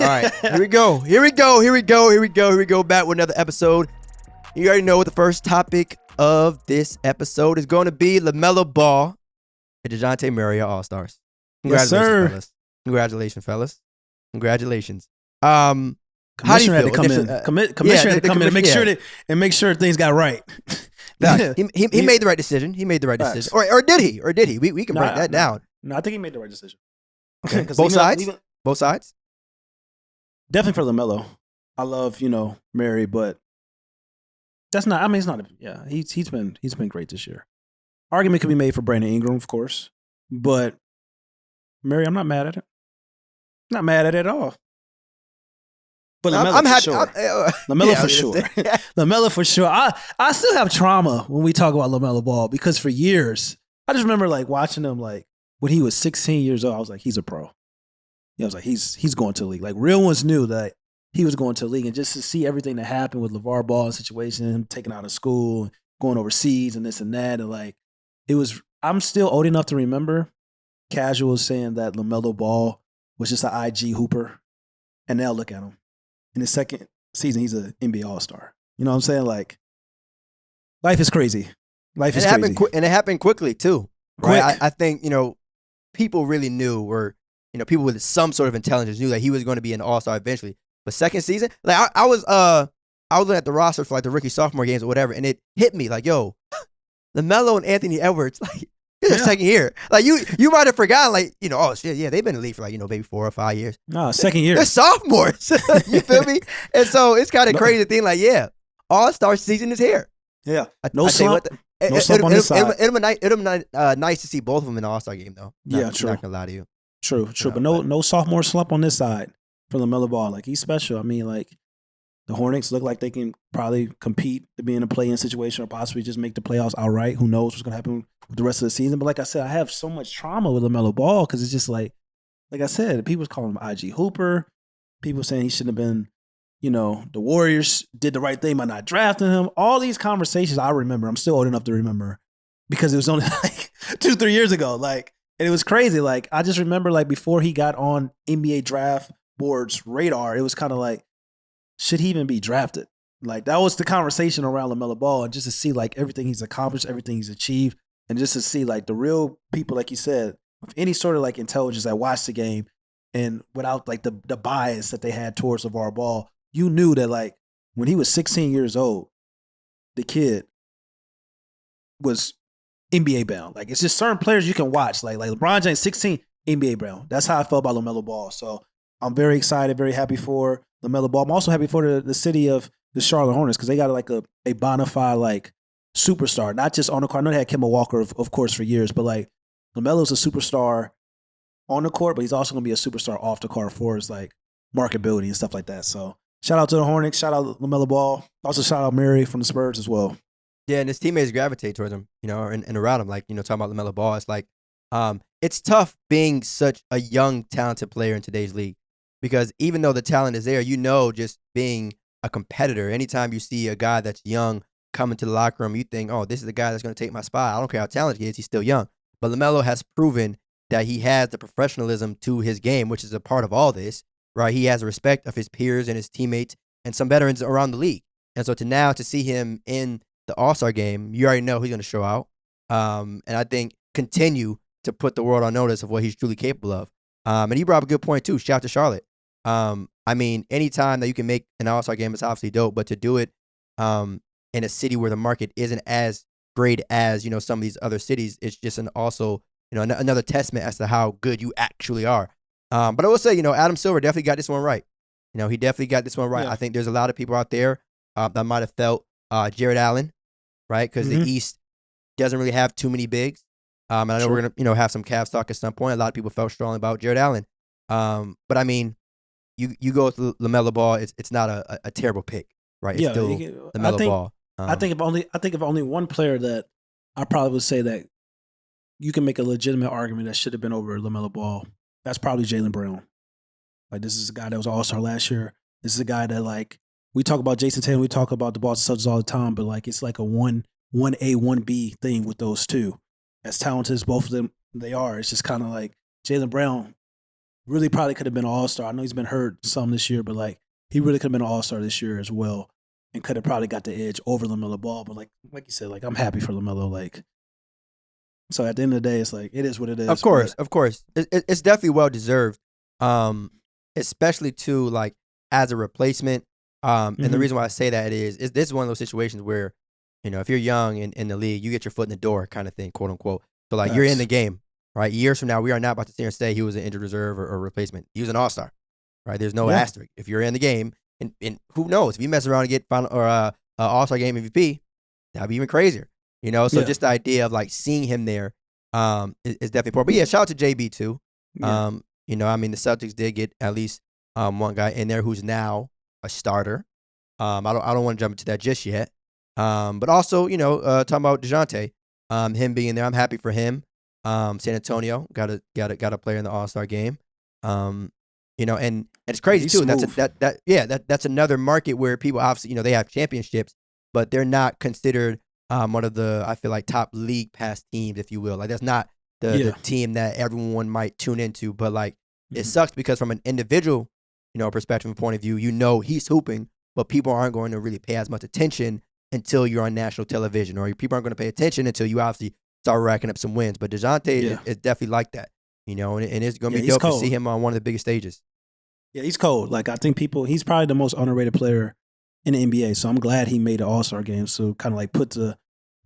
All right, here we go. Here we go. Back with another episode. You already know what the first topic of this episode is going to be. LaMelo Ball and Dejounte Murray are All-Stars. Yes, sir. Congratulations, fellas. Congratulations. Commissioner had to come in. Commissioner had to come in and make sure things got right. He made the right decision. Or did he? We can break that down. No, I think he made the right decision. Okay. Both sides? Both sides? Definitely for LaMelo. I love, Murray, but that's not. I mean, it's not. He's been great this year. Argument could be made for Brandon Ingram, of course, but Murray, I'm not mad at it. Not mad at it at all. But LaMelo I'm for happy. sure. LaMelo for sure. LaMelo for sure. I still have trauma when we talk about LaMelo Ball because for years I just remember watching him when he was 16 years old. I was like, he's a pro. I was like, he's going to the league. Like real ones knew that he was going to the league, and just to see everything that happened with LeVar Ball situation, him taken out of school, going overseas, and this and that, and it was. I'm still old enough to remember casuals saying that LaMelo Ball was just an IG hooper, and now look at him. In his second season, he's an NBA All-Star. You know what I'm saying? Life is crazy. Life is crazy. And it happened quickly, too. Right? I think, people really knew, or, people with some sort of intelligence knew that he was going to be an All-Star eventually. But second season, I was looking at the roster for the rookie sophomore games or whatever, and it hit me yo, LaMelo and Anthony Edwards, it's their second year. You might have forgotten, oh shit, yeah, they've been in the league for maybe 4 or 5 years. No, second year. They're sophomores. You feel me? And so it's kind of crazy to think All-Star season is here. Yeah. No slump on this side. It'll be nice to see both of them in the All-Star game though. True. I'm not gonna lie to you. True. But no sophomore slump on this side for LaMelo Ball. He's special. I mean, the Hornets look like they can probably compete to be in a play-in situation or possibly just make the playoffs outright. Who knows what's going to happen with the rest of the season. But like I said, I have so much trauma with LaMelo Ball because it's just like I said, people calling him IG Hooper. People saying he shouldn't have been, the Warriors did the right thing by not drafting him. All these conversations I remember. I'm still old enough to remember because it was only 2-3 years ago. And it was crazy. I just remember before he got on NBA draft board's radar, it was kind of should he even be drafted? That was the conversation around LaMelo Ball, and just to see everything he's accomplished, everything he's achieved, and just to see the real people, like you said, with any sort of intelligence that watched the game, and without the bias that they had towards LeVar Ball, you knew that when he was 16 years old, the kid was NBA bound. It's just certain players you can watch, like LeBron James, 16, NBA bound. That's how I felt about LaMelo Ball. So I'm very excited, very happy for LaMelo Ball. I'm also happy for the city of the Charlotte Hornets because they got a bona fide superstar, not just on the court. I know they had Kemba Walker, of course, for years, but LaMelo's a superstar on the court, but he's also going to be a superstar off the court for his marketability and stuff like that. So shout out to the Hornets, shout out LaMelo Ball, also shout out Murray from the Spurs as well. Yeah, and his teammates gravitate towards him, and around him, talking about LaMelo Ball. It's it's tough being such a young, talented player in today's league. Because even though the talent is there, just being a competitor, anytime you see a guy that's young come into the locker room, you think, oh, this is the guy that's going to take my spot. I don't care how talented he is, he's still young. But LaMelo has proven that he has the professionalism to his game, which is a part of all this, right? He has the respect of his peers and his teammates and some veterans around the league. And so to see him in the All-Star game, you already know he's going to show out. And I think continue to put the world on notice of what he's truly capable of. And he brought up a good point, too. Shout out to Charlotte. Anytime that you can make an All-Star game, it's obviously dope, but to do it in a city where the market isn't as great as, some of these other cities, it's just another testament as to how good you actually are. But I will say, Adam Silver definitely got this one right. He definitely got this one right. Yeah. I think there's a lot of people out there that might have felt Jared Allen, right? Because the East doesn't really have too many bigs. And I know we're going to have some Cavs talk at some point. A lot of people felt strongly about Jared Allen. But you go with LaMelo Ball, it's not a terrible pick, right? It's still LaMelo Ball. I think of only one player that I probably would say that you can make a legitimate argument that should have been over LaMelo Ball. That's probably Jaylen Brown. This is a guy that was All-Star last year. This is a guy that we talk about Jason Tatum, we talk about the Boston Celtics all the time, but it's a 1A, 1B thing with those two. As talented as both of them they are, it's just kind of Jaylen Brown really probably could have been an all-star. I know he's been hurt some this year, but like he really could have been an all-star this year as well, and could have probably got the edge over LaMelo Ball. But like you said, like I'm happy for LaMelo. Like, so at the end of the day, it's like it is what it is. Of course. It's definitely well deserved, especially too like as a replacement. And the reason why I say that is this is one of those situations where, you know, if you're young in the league, you get your foot in the door kind of thing, quote unquote. So like you're in the game, right? Years from now, we are not about to sit here and say he was an injured reserve or replacement. He was an all-star, right? There's no asterisk. If you're in the game, and who knows, if you mess around and get final or all-star game MVP, that'd be even crazier, you know? So just the idea of like seeing him there is definitely important. But yeah, shout out to JB too. Yeah. You know, I mean, the Celtics did get at least one guy in there who's now a starter. I don't want to jump into that just yet. But also, you know, talking about Dejounte, him being there, I'm happy for him. San Antonio got a player in the All-Star game. You know, and it's crazy too. That's another market where people obviously, you know, they have championships, but they're not considered one of the, I feel like, top league pass teams, if you will. Like that's not the team that everyone might tune into. But like it sucks because from an individual, you know, perspective and point of view, you know he's hooping, but people aren't going to really pay as much attention until you're on national television, or people aren't going to pay attention until you obviously start racking up some wins. But Dejounte is definitely like that, you know, and it's going to be dope to see him on one of the biggest stages. Yeah, he's cold. Like I think he's probably the most underrated player in the NBA. So I'm glad he made the All-Star game. So kind of like put the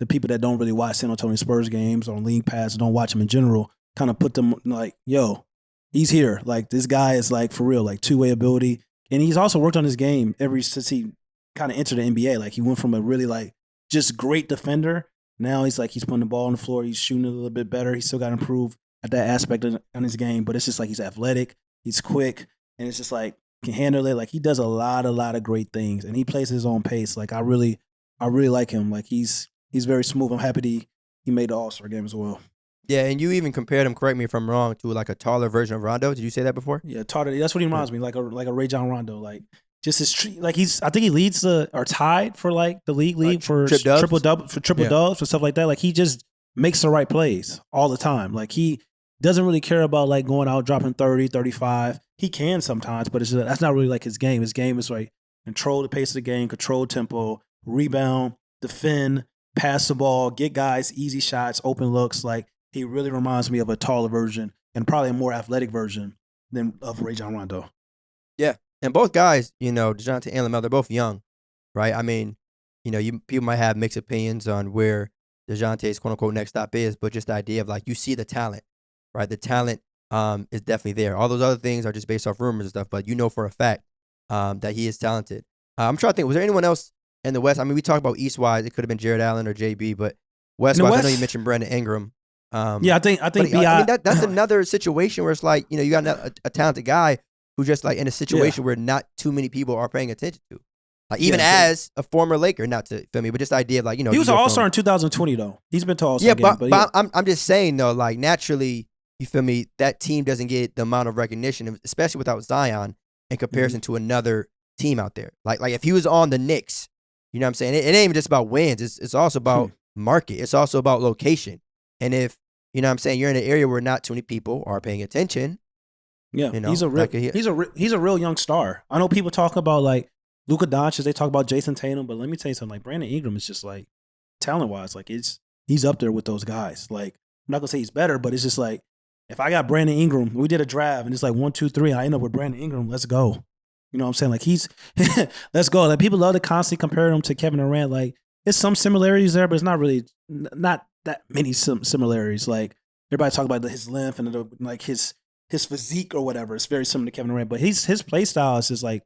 people that don't really watch San Antonio Spurs games on League Pass, don't watch them in general, kind of put them like, yo, he's here. Like this guy is like for real, like two-way ability. And he's also worked on his game since he kind of entered the NBA. Like he went from a really like just great defender. Now he's putting the ball on the floor. He's shooting a little bit better. He's still got to improve at that aspect on his game. But it's just like he's athletic. He's quick. And it's just like can handle it. Like he does a lot of great things. And he plays his own pace. Like I really like him. Like he's very smooth. I'm happy he made the All-Star game as well. Yeah, and you even compared him, correct me if I'm wrong, to like a taller version of Rondo. Did you say that before? Yeah, taller. That's what he reminds me, like a Rajon Rondo. Like just his like I think he leads or tied for like the league for triple dubs for stuff like that. Like he just makes the right plays all the time. Like he doesn't really care about like going out dropping 30, 35. He can sometimes, but that's not really like his game. His game is like control the pace of the game, control tempo, rebound, defend, pass the ball, get guys easy shots, open looks. Like he really reminds me of a taller version and probably a more athletic version than of Rajon Rondo. Yeah, and both guys, you know, Dejounte and LaMelo, they're both young, right? I mean, you know, people might have mixed opinions on where Dejounte's quote-unquote next stop is, but just the idea of like you see the talent, right? The talent is definitely there. All those other things are just based off rumors and stuff, but you know for a fact that he is talented. I'm trying to think, was there anyone else in the West? I mean, we talked about East-wise. It could have been Jared Allen or JB, but West-wise, I know you mentioned Brandon Ingram. I think B.I. I mean, that's another situation where it's like, you know, you got a talented guy who's just like in a situation where not too many people are paying attention to. Like even as a former Laker, not to feel me, but just the idea of like, you know, he was an All-Star in 2020 though. He's been to All-Star game, but I'm just saying though, like naturally, you feel me, that team doesn't get the amount of recognition, especially without Zion, in comparison to another team out there. Like if he was on the Knicks, you know what I'm saying? It ain't even just about wins. It's also about market. It's also about location. And if, you know what I'm saying, you're in an area where not too many people are paying attention. Yeah, you know, he's a real young star. I know people talk about like Luka Doncic, they talk about Jason Tatum, but let me tell you something, like Brandon Ingram is just like talent-wise, like he's up there with those guys. Like I'm not gonna say he's better, but it's just like if I got Brandon Ingram, we did a draft and it's like 1, 2, 3, and I end up with Brandon Ingram, let's go. You know what I'm saying? Like he's let's go. Like people love to constantly compare him to Kevin Durant. Like there's some similarities there, but it's not really not that many similarities. Like everybody talk about his length and like his physique or whatever. It's very similar to Kevin Durant, but his play style is just like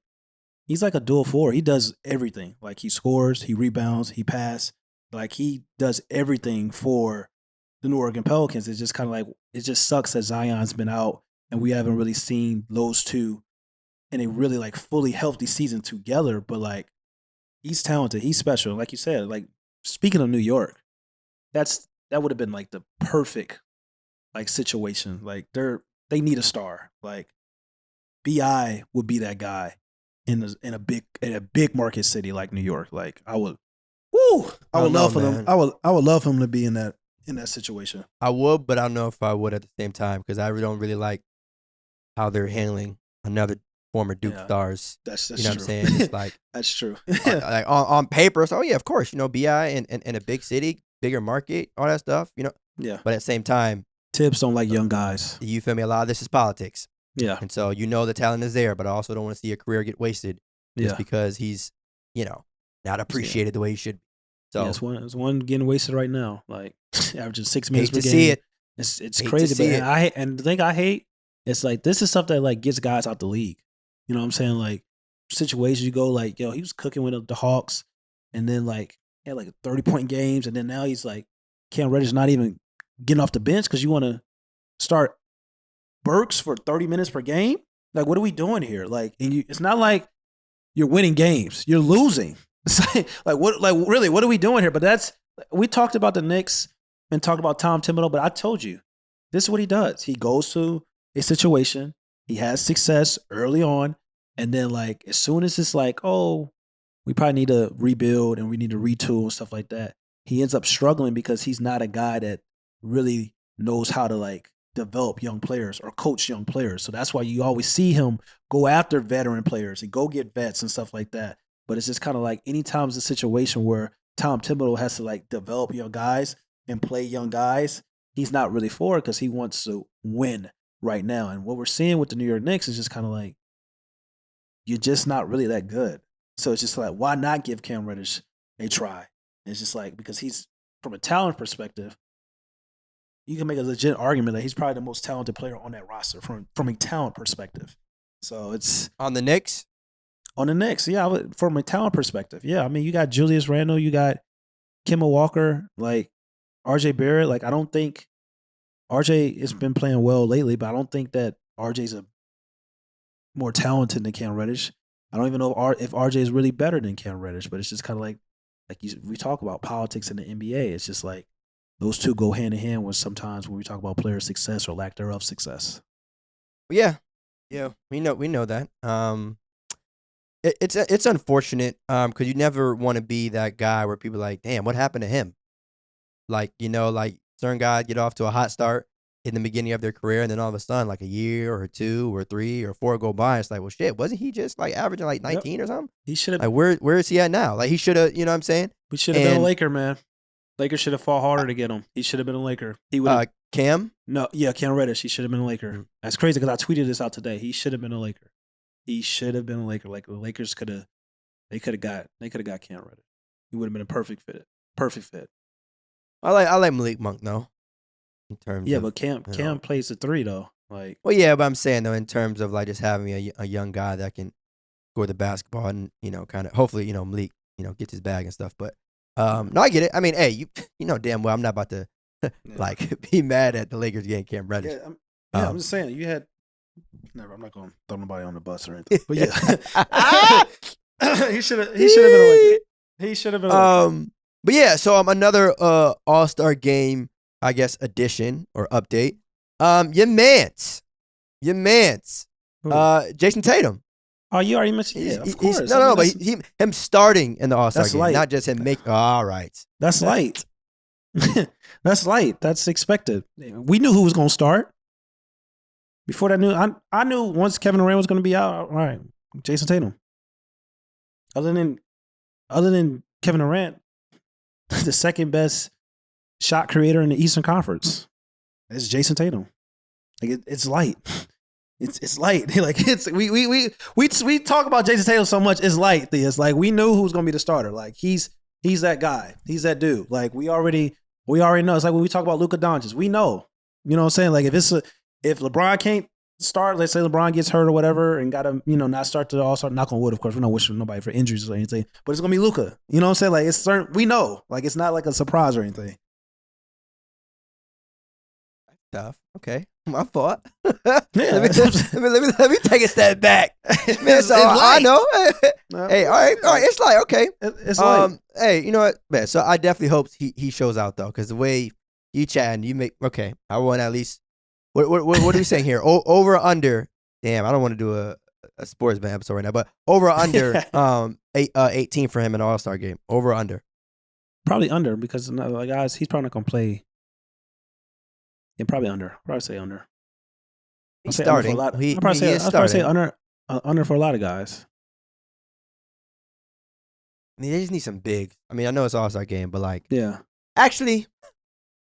he's like a dual forward. He does everything. Like he scores, he rebounds, he passes. Like he does everything for the New Orleans Pelicans. It's just kind of like it just sucks that Zion's been out and we haven't really seen those two in a really like fully healthy season together. But like he's talented, he's special. Like you said, like speaking of New York, that would have been like the perfect like situation. Like they need a star. Like B.I. would be that guy in a big market city like New York. Like I would love for them. I would love him to be in that situation. I would, but I don't know if I would at the same time because I don't really like how they're handling another former Duke Yeah. stars. That's You know what I'm true. saying? It's like That's true. like on paper, so yeah, of course, BI in a big city, bigger market, all that stuff, Yeah. But at the same time, Tips don't like young guys. you feel me? A lot of this is politics. Yeah. And so the talent is there, but I also don't want to see a career get wasted just Yeah. because he's, not appreciated the way he should be. So yeah, it's one getting wasted right now. Like averaging 6 minutes hate per to game. see it. It's Hate to crazy, see but it. the thing I hate, it's like this is stuff that like gets guys out the league. You know what I'm saying? Like situations you go like, yo, he was cooking with the Hawks, and then like he had like 30-point games, and then now he's like Cam Reddish not even getting off the bench because you want to start Burks for 30 minutes per game. Like, what are we doing here? Like, it's not like you're winning games; you're losing. It's like what? Like, really, what are we doing here? But we talked about the Knicks and talked about Tom Thibodeau, but I told you, this is what he does. He goes to a situation, he has success early on, and then like as soon as it's like, oh, we probably need to rebuild and we need to retool and stuff like that, he ends up struggling because he's not a guy that really knows how to like develop young players or coach young players. So that's why you always see him go after veteran players and go get vets and stuff like that. But it's just kind of like anytime it's a situation where Tom Thibodeau has to like develop young guys and play young guys, he's not really for it because he wants to win right now. And what we're seeing with the New York Knicks is just kind of like, you're just not really that good. So it's just like, why not give Cam Reddish a try? It's just like, because he's, from a talent perspective, you can make a legit argument that he's probably the most talented player on that roster from a talent perspective. So it's On the Knicks, on the Knicks, yeah, from a talent perspective. Yeah, I mean, you got Julius Randle, you got Kemba Walker, like RJ Barrett. Like, I don't think RJ has been playing well lately, but I don't think that RJ's a more talented than Cam Reddish. I don't even know if RJ is really better than Cam Reddish, but it's just kind of like we talk about politics in the NBA. It's just like those two go hand in hand when we talk about player success or lack thereof success. yeah, we know that. It's unfortunate because you never want to be that guy where people are like, damn, what happened to him? Like, like certain guys get off to a hot start in the beginning of their career, and then all of a sudden, like a year or 2 or 3 or 4 go by, it's like, well, shit, wasn't he just like averaging like 19 or something? He should have. Like, where is he at now? Like, he should have, you know what I'm saying? We should have been a Laker, man. Lakers should have fought harder to get him. He should have been a Laker. He would. Cam? No, yeah, Cam Reddish. He should have been a Laker. Mm-hmm. That's crazy because I tweeted this out today. He should have been a Laker. He should have been a Laker. Like the Lakers could have. They could have got Cam Reddish. He would have been a perfect fit. Perfect fit. I like Malik Monk though. In terms of, but Cam plays the 3 though. Like, well, yeah, but I'm saying though, in terms of like just having a young guy that can score the basketball and kind of hopefully Malik gets his bag and stuff. But no, I get it. I mean, hey, you know damn well I'm not about to like be mad at the Lakers getting Cam Reddish. Yeah, I'm just saying you had. Never. I'm not going to throw nobody on the bus or anything. But yeah, he should have been a Laker. He should have been a Laker. But yeah, so another All-Star game, I guess, addition or update. Your man's, Jason Tatum. Oh, you already mentioned. Yeah, of course. But him starting in the All-Star game, light. not just him making. All right, that's light. That's light. That's expected. We knew who was going to start. Before that, I knew once Kevin Durant was going to be out. All right, Jason Tatum. Other than Kevin Durant, the second best shot creator in the Eastern Conference is Jason Tatum. Like it's light. It's light. Like we talk about Jason Tatum so much. It's light. It's like we knew who was going to be the starter. Like he's that guy. He's that dude. Like we already know. It's like when we talk about Luka Doncic, we know. You know what I'm saying? Like if LeBron can't start, let's say LeBron gets hurt or whatever and got to, not start the All-Star, knock on wood, of course. We're not wishing nobody for injuries or anything, but it's going to be Luka. You know what I'm saying? Like, it's certain, we know. Like, it's not like a surprise or anything. Tough. Okay. My fault. Yeah. let me take a step back. Man, so I know. Hey, all right. It's like, okay. It's like, hey, you know what, man? So I definitely hope he shows out, though, because the way you chat and you make, okay, I want at least, what are we saying here? Over or under? Damn, I don't want to do a sports band episode right now, but over or under 18 for him in an All-Star game. Over or under? Probably under because guys, he's probably not gonna play. Yeah, probably under. Probably say under. He's I'll say under for a starting. lot. He I'll probably say, is I'll probably say starting. under for a lot of guys. I mean, they just need some bigs. I mean, I know it's All-Star game, but like, Yeah. actually,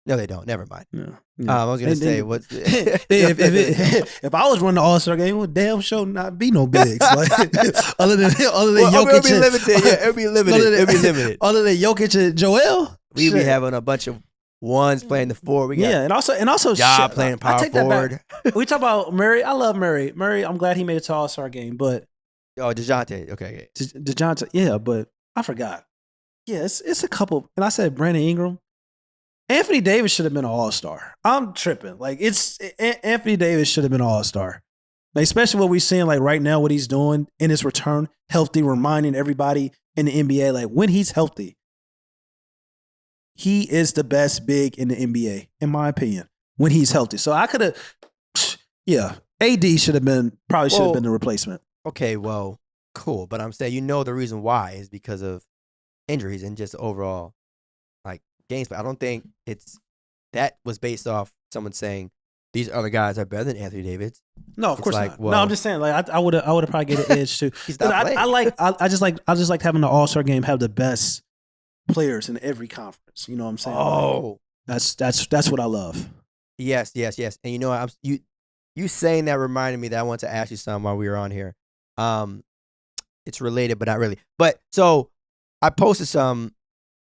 no, they don't. Never mind. Yeah. I was gonna say what if I was running the All-Star game, it would damn sure not be no bigs. Like, other than well, Jokic, it'll be limited. Yeah, it'll be limited. It'll be limited. Other than Jokic and Joel, We be shit. having a bunch of ones playing the 4. We got Yeah, and also Job shit, playing I power take that forward. back. We talk about Murray. I love Murray. Murray, I'm glad he made it to All-Star game, but Oh, Dejounte. Okay. Dejounte, yeah, but I forgot. Yeah, it's a couple. And I said Brandon Ingram. Anthony Davis should have been an All-Star. I'm tripping. Like, Anthony Davis should have been an All-Star. Like, especially what we're seeing, like, right now, what he's doing in his return, healthy, reminding everybody in the NBA, like, when he's healthy, he is the best big in the NBA, in my opinion, when he's healthy. So I could have, yeah, AD should have been the replacement. Okay, well, cool. But I'm saying, the reason why is because of injuries and just overall, like, games. But I don't think that was based off someone saying these other guys are better than Anthony Davis. No, of course like, not. well, no, I'm just saying, like, I would have probably get an edge too. He's not playing. I just like having the All-Star game have the best players in every conference. You know what I'm saying? Oh, that's what I love. yes. And you saying that reminded me that I want to ask you something while we were on here. It's related, but not really. But so I posted some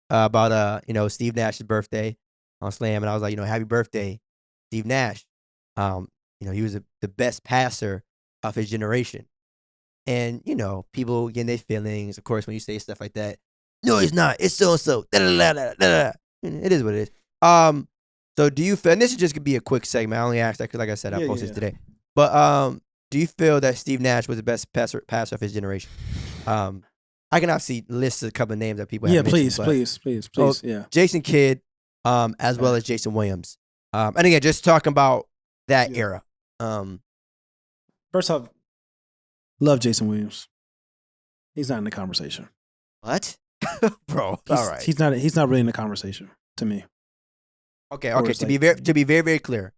about Steve Nash's birthday on Slam, and I was like, happy birthday, Steve Nash. He was the best passer of his generation. And, people getting their feelings, of course, when you say stuff like that. No, he's not. It's so-and-so. It is what it is. So do you feel, and this is just going to be a quick segment. I only asked that because, like I said, I posted this today. But do you feel that Steve Nash was the best passer of his generation? I can obviously list a couple of names that people have mentioned. Please. Yeah. Jason Kidd, as well as Jason Williams. And again, just talking about that era. First off, love Jason Williams. He's not in the conversation. What? Bro, all right. He's not really in the conversation to me. Okay. To be very, very clear.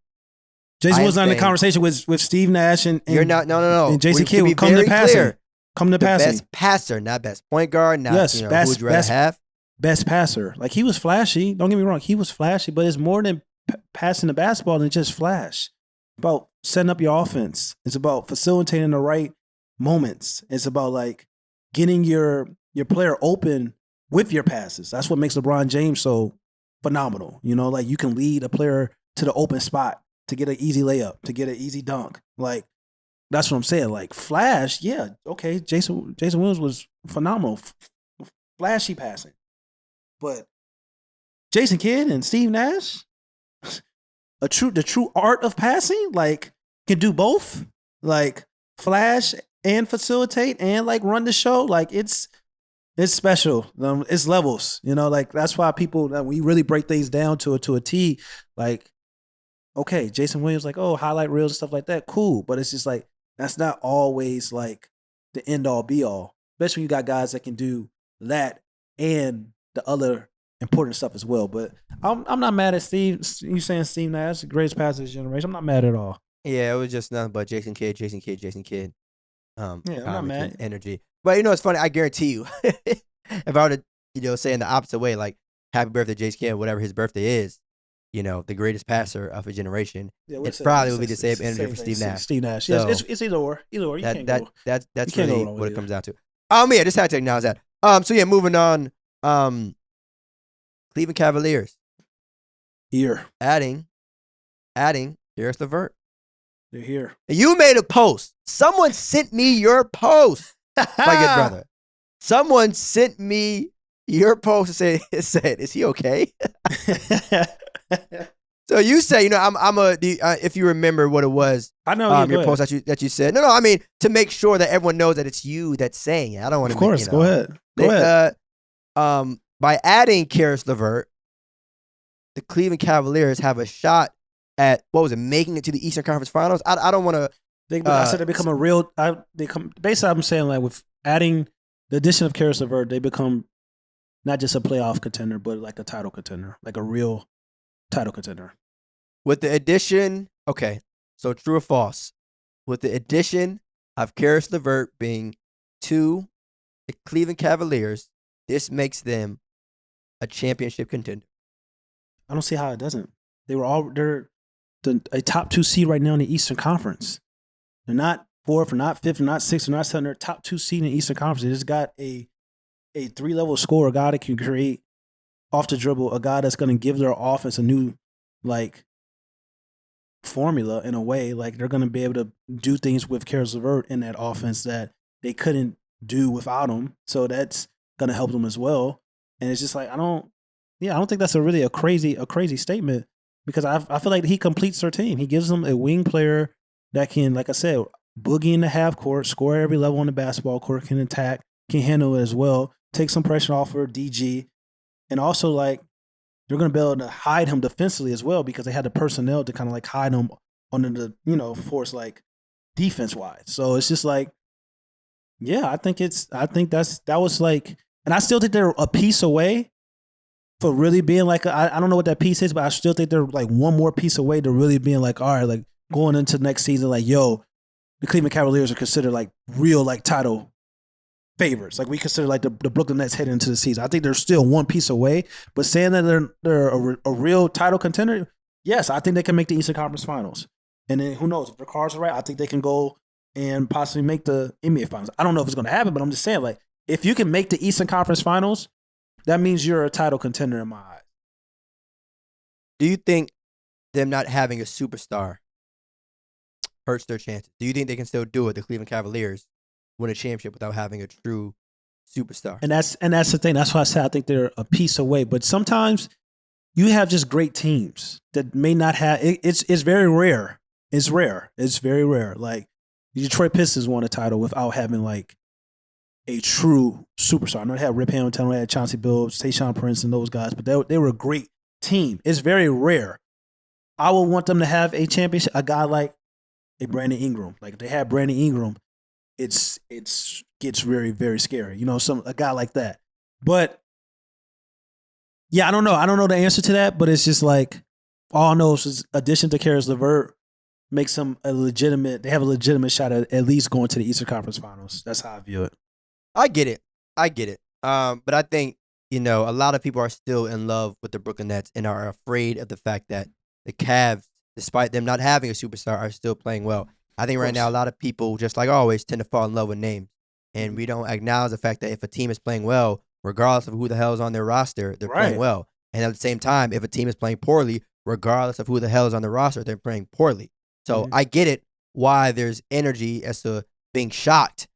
Jason was not in the conversation with Steve Nash and you're not. No. And Jason Kidd would come to passing. Come to passing. Best passer, not best point guard. Not who would you rather have? Best passer. Like, he was flashy. Don't get me wrong. He was flashy, but it's more than passing the basketball than just flash. It's about setting up your offense. It's about facilitating the right moments. It's about, like, getting your player open with your passes. That's what makes LeBron James so phenomenal. Like, you can lead a player to the open spot to get an easy layup, to get an easy dunk. Like, that's what I'm saying. Like, flash, yeah, okay. Jason Williams was phenomenal, flashy passing. But Jason Kidd and Steve Nash, the true art of passing, like, can do both, like, flash and facilitate and, like, run the show. Like, it's special. It's levels. Like, that's why people, we really break things down to a T. Like, okay, Jason Williams, like, oh, highlight reels and stuff like that, cool. But it's just like, that's not always, like, the end all be all. Especially when you got guys that can do that and the other important stuff as well. But I'm not mad at Steve. You saying Steve Nash, the greatest passer of his generation? I'm not mad at all. Yeah, it was just nothing but Jason Kidd. I'm not mad. Energy. But it's funny. I guarantee you, if I were to say in the opposite way, like, happy birthday, Jason Kidd, whatever his birthday is, the greatest passer of a generation, it probably would be the same energy for Steve Nash. Steve Nash. So, it's either or. You can't go. That's really what it comes down to. Yeah, just had to acknowledge that. So yeah, moving on. Cleveland Cavaliers. Here. Adding Caris LeVert. They're here. You made a post. Someone sent me your post. My good brother. Someone sent me your post and said, is he okay? So you say, if you remember what it was, I know your post that you said. No, I mean, to make sure that everyone knows that it's you that's saying it. I don't want to. Of course, go ahead. Go ahead. By adding Caris LeVert, the Cleveland Cavaliers have a shot at making it to the Eastern Conference Finals. I don't want to. I said they become a real. Basically, I'm saying, like, with adding the addition of Caris LeVert, they become not just a playoff contender, but like a title contender, like a real title contender. With the addition, okay, so true or false? with the addition of Caris LeVert being to the Cleveland Cavaliers, this makes them a championship contender. I don't see how it doesn't. They're a top 2 seed right now in the Eastern Conference. They're not 4th, they're not 5th, they're not 6th, they're not 7th. They're top 2 seed in the Eastern Conference. They just got a 3-level scorer, a guy that can create off the dribble, a guy that's going to give their offense a new formula in a way. Like they're going to be able to do things with Caris LeVert in that offense that they couldn't do without him. So that's going to help them as well. And it's just like I don't think that's a crazy statement because I feel like he completes their team. He gives them a wing player that can, like I said, boogie in the half court, score at every level on the basketball court, can attack, can handle it as well, take some pressure off for DG, and also like they're going to be able to hide him defensively as well because they had the personnel to kind of like hide him under the force like defense wise. So it's just like, yeah, I think that was like, and I still think they're a piece away for really being like, I don't know what that piece is, but I still think they're like one more piece away to really being like, all right, like going into next season, like, yo, the Cleveland Cavaliers are considered like real like title favorites. Like we consider like the Brooklyn Nets heading into the season. I think they're still one piece away, but saying that they're a real title contender, yes, I think they can make the Eastern Conference Finals. And then who knows, if their cards are right, I think they can go and possibly make the NBA Finals. I don't know if it's going to happen, but I'm just saying, like, if you can make the Eastern Conference Finals, that means you're a title contender in my eyes. Do you think them not having a superstar hurts their chances? Do you think they can still do it, the Cleveland Cavaliers, win a championship without having a true superstar? And that's the thing. That's why I say I think they're a piece away. But sometimes you have just great teams that may not have. It's very rare. It's rare. It's very rare. Like the Detroit Pistons won a title without having like a true superstar. I know they had Rip Hamilton, they had Chauncey Billups, Tayshaun Prince, and those guys, but they were a great team. It's very rare. I would want them to have a championship. A guy like a Brandon Ingram. Like if they had Brandon Ingram, it's gets very, very scary. You know, a guy like that. But yeah, I don't know. I don't know the answer to that, but it's just like all I know is addition to Caris LeVert makes them they have a legitimate shot at least going to the Eastern Conference Finals. That's how I view it. I get it. But I think, a lot of people are still in love with the Brooklyn Nets and are afraid of the fact that the Cavs, despite them not having a superstar, are still playing well. I think right now a lot of people, just like always, tend to fall in love with names. And we don't acknowledge the fact that if a team is playing well, regardless of who the hell is on their roster, they're playing well. And at the same time, if a team is playing poorly, regardless of who the hell is on the roster, they're playing poorly. So I get it why there's energy as to being shocked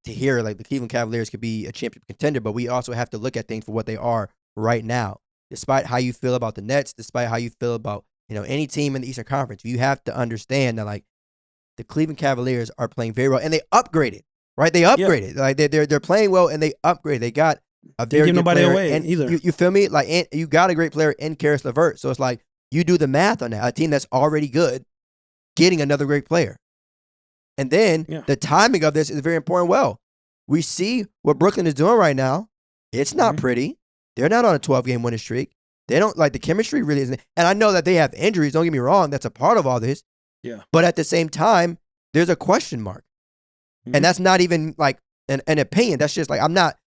to hear like the Cleveland Cavaliers could be a championship contender, but we also have to look at things for what they are right now. Despite how you feel about the Nets, despite how you feel about any team in the Eastern Conference, you have to understand that like the Cleveland Cavaliers are playing very well, and they upgraded, right? They upgraded, like they're playing well, and they upgraded. They got a very good player, away and either. You feel me? Like and you got a great player in Caris LeVert, so it's like you do the math on that. A team that's already good, getting another great player. And then the timing of this is very important. Well, we see what Brooklyn is doing right now. It's not pretty. They're not on a 12-game winning streak. They don't like the chemistry really isn't. And I know that they have injuries. Don't get me wrong. That's a part of all this. Yeah. But at the same time, there's a question mark. And that's not even like an opinion. That's just like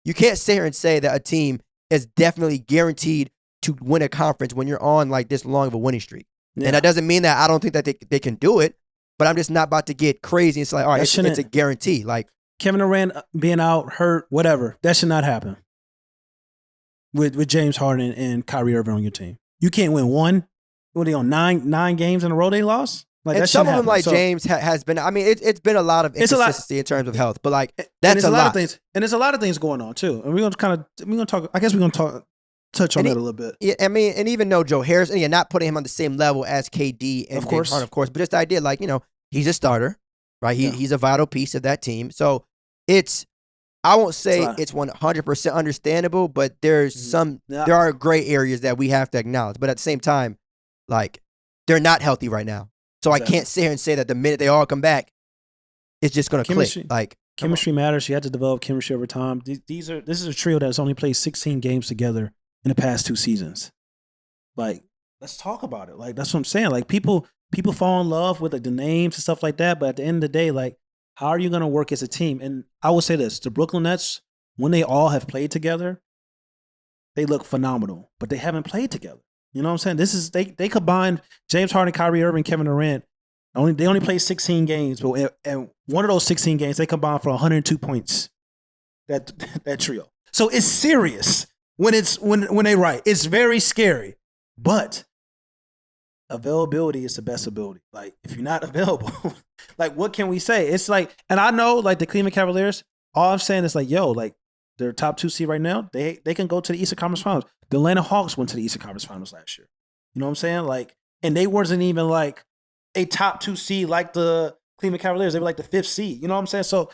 you can't sit here and say that a team is definitely guaranteed to win a conference when you're on like this long of a winning streak. Yeah. And that doesn't mean that I don't think that they can do it. But I'm just not about to get crazy. It's like, all right, it's a guarantee. Like Kevin Durant being out, hurt, whatever. That should not happen with James Harden and Kyrie Irving on your team. You can't win one. What are they on, nine games in a row they lost? Like, and that some of them, happen. James, has been, I mean, it's been a lot of inconsistency in terms of health. But, like, that's a lot. Of things, and there's a lot of things going on, too. And we're going to talk, I guess we're going to touch on that a little bit. Yeah, I mean, and even though Joe Harris, and not putting him on the same level as KD and James Harden, of course, but just the idea, like, he's a starter, right? He's a vital piece of that team. So I won't say it's 100% understandable, but there's there are gray areas that we have to acknowledge. But at the same time, like, they're not healthy right now. So I can't sit here and say that the minute they all come back, it's just going to click. Like, chemistry matters. You have to develop chemistry over time. This is a trio that's only played 16 games together in the past 2 seasons. Like, let's talk about it. Like, that's what I'm saying. Like, people people fall in love with like the names and stuff like that. But at the end of the day, like, how are you going to work as a team? And I will say this: the Brooklyn Nets, when they all have played together, they look phenomenal. But they haven't played together. You know what I'm saying? They combined James Harden, Kyrie Irving, Kevin Durant. They only played 16 games, but and one of those 16 games they combined for 102 points. That trio. So it's serious when they write. It's very scary, but availability is the best ability. Like, if you're not available, like, what can we say? It's like, and I know, like, the Cleveland Cavaliers, all I'm saying is, like, yo, like, they're top 2 seed right now. They can go to the Eastern Conference Finals. The Atlanta Hawks went to the Eastern Conference Finals last year. You know what I'm saying? Like, and they wasn't even, like, a top 2 seed like the Cleveland Cavaliers. They were, like, the 5th seed. You know what I'm saying? So,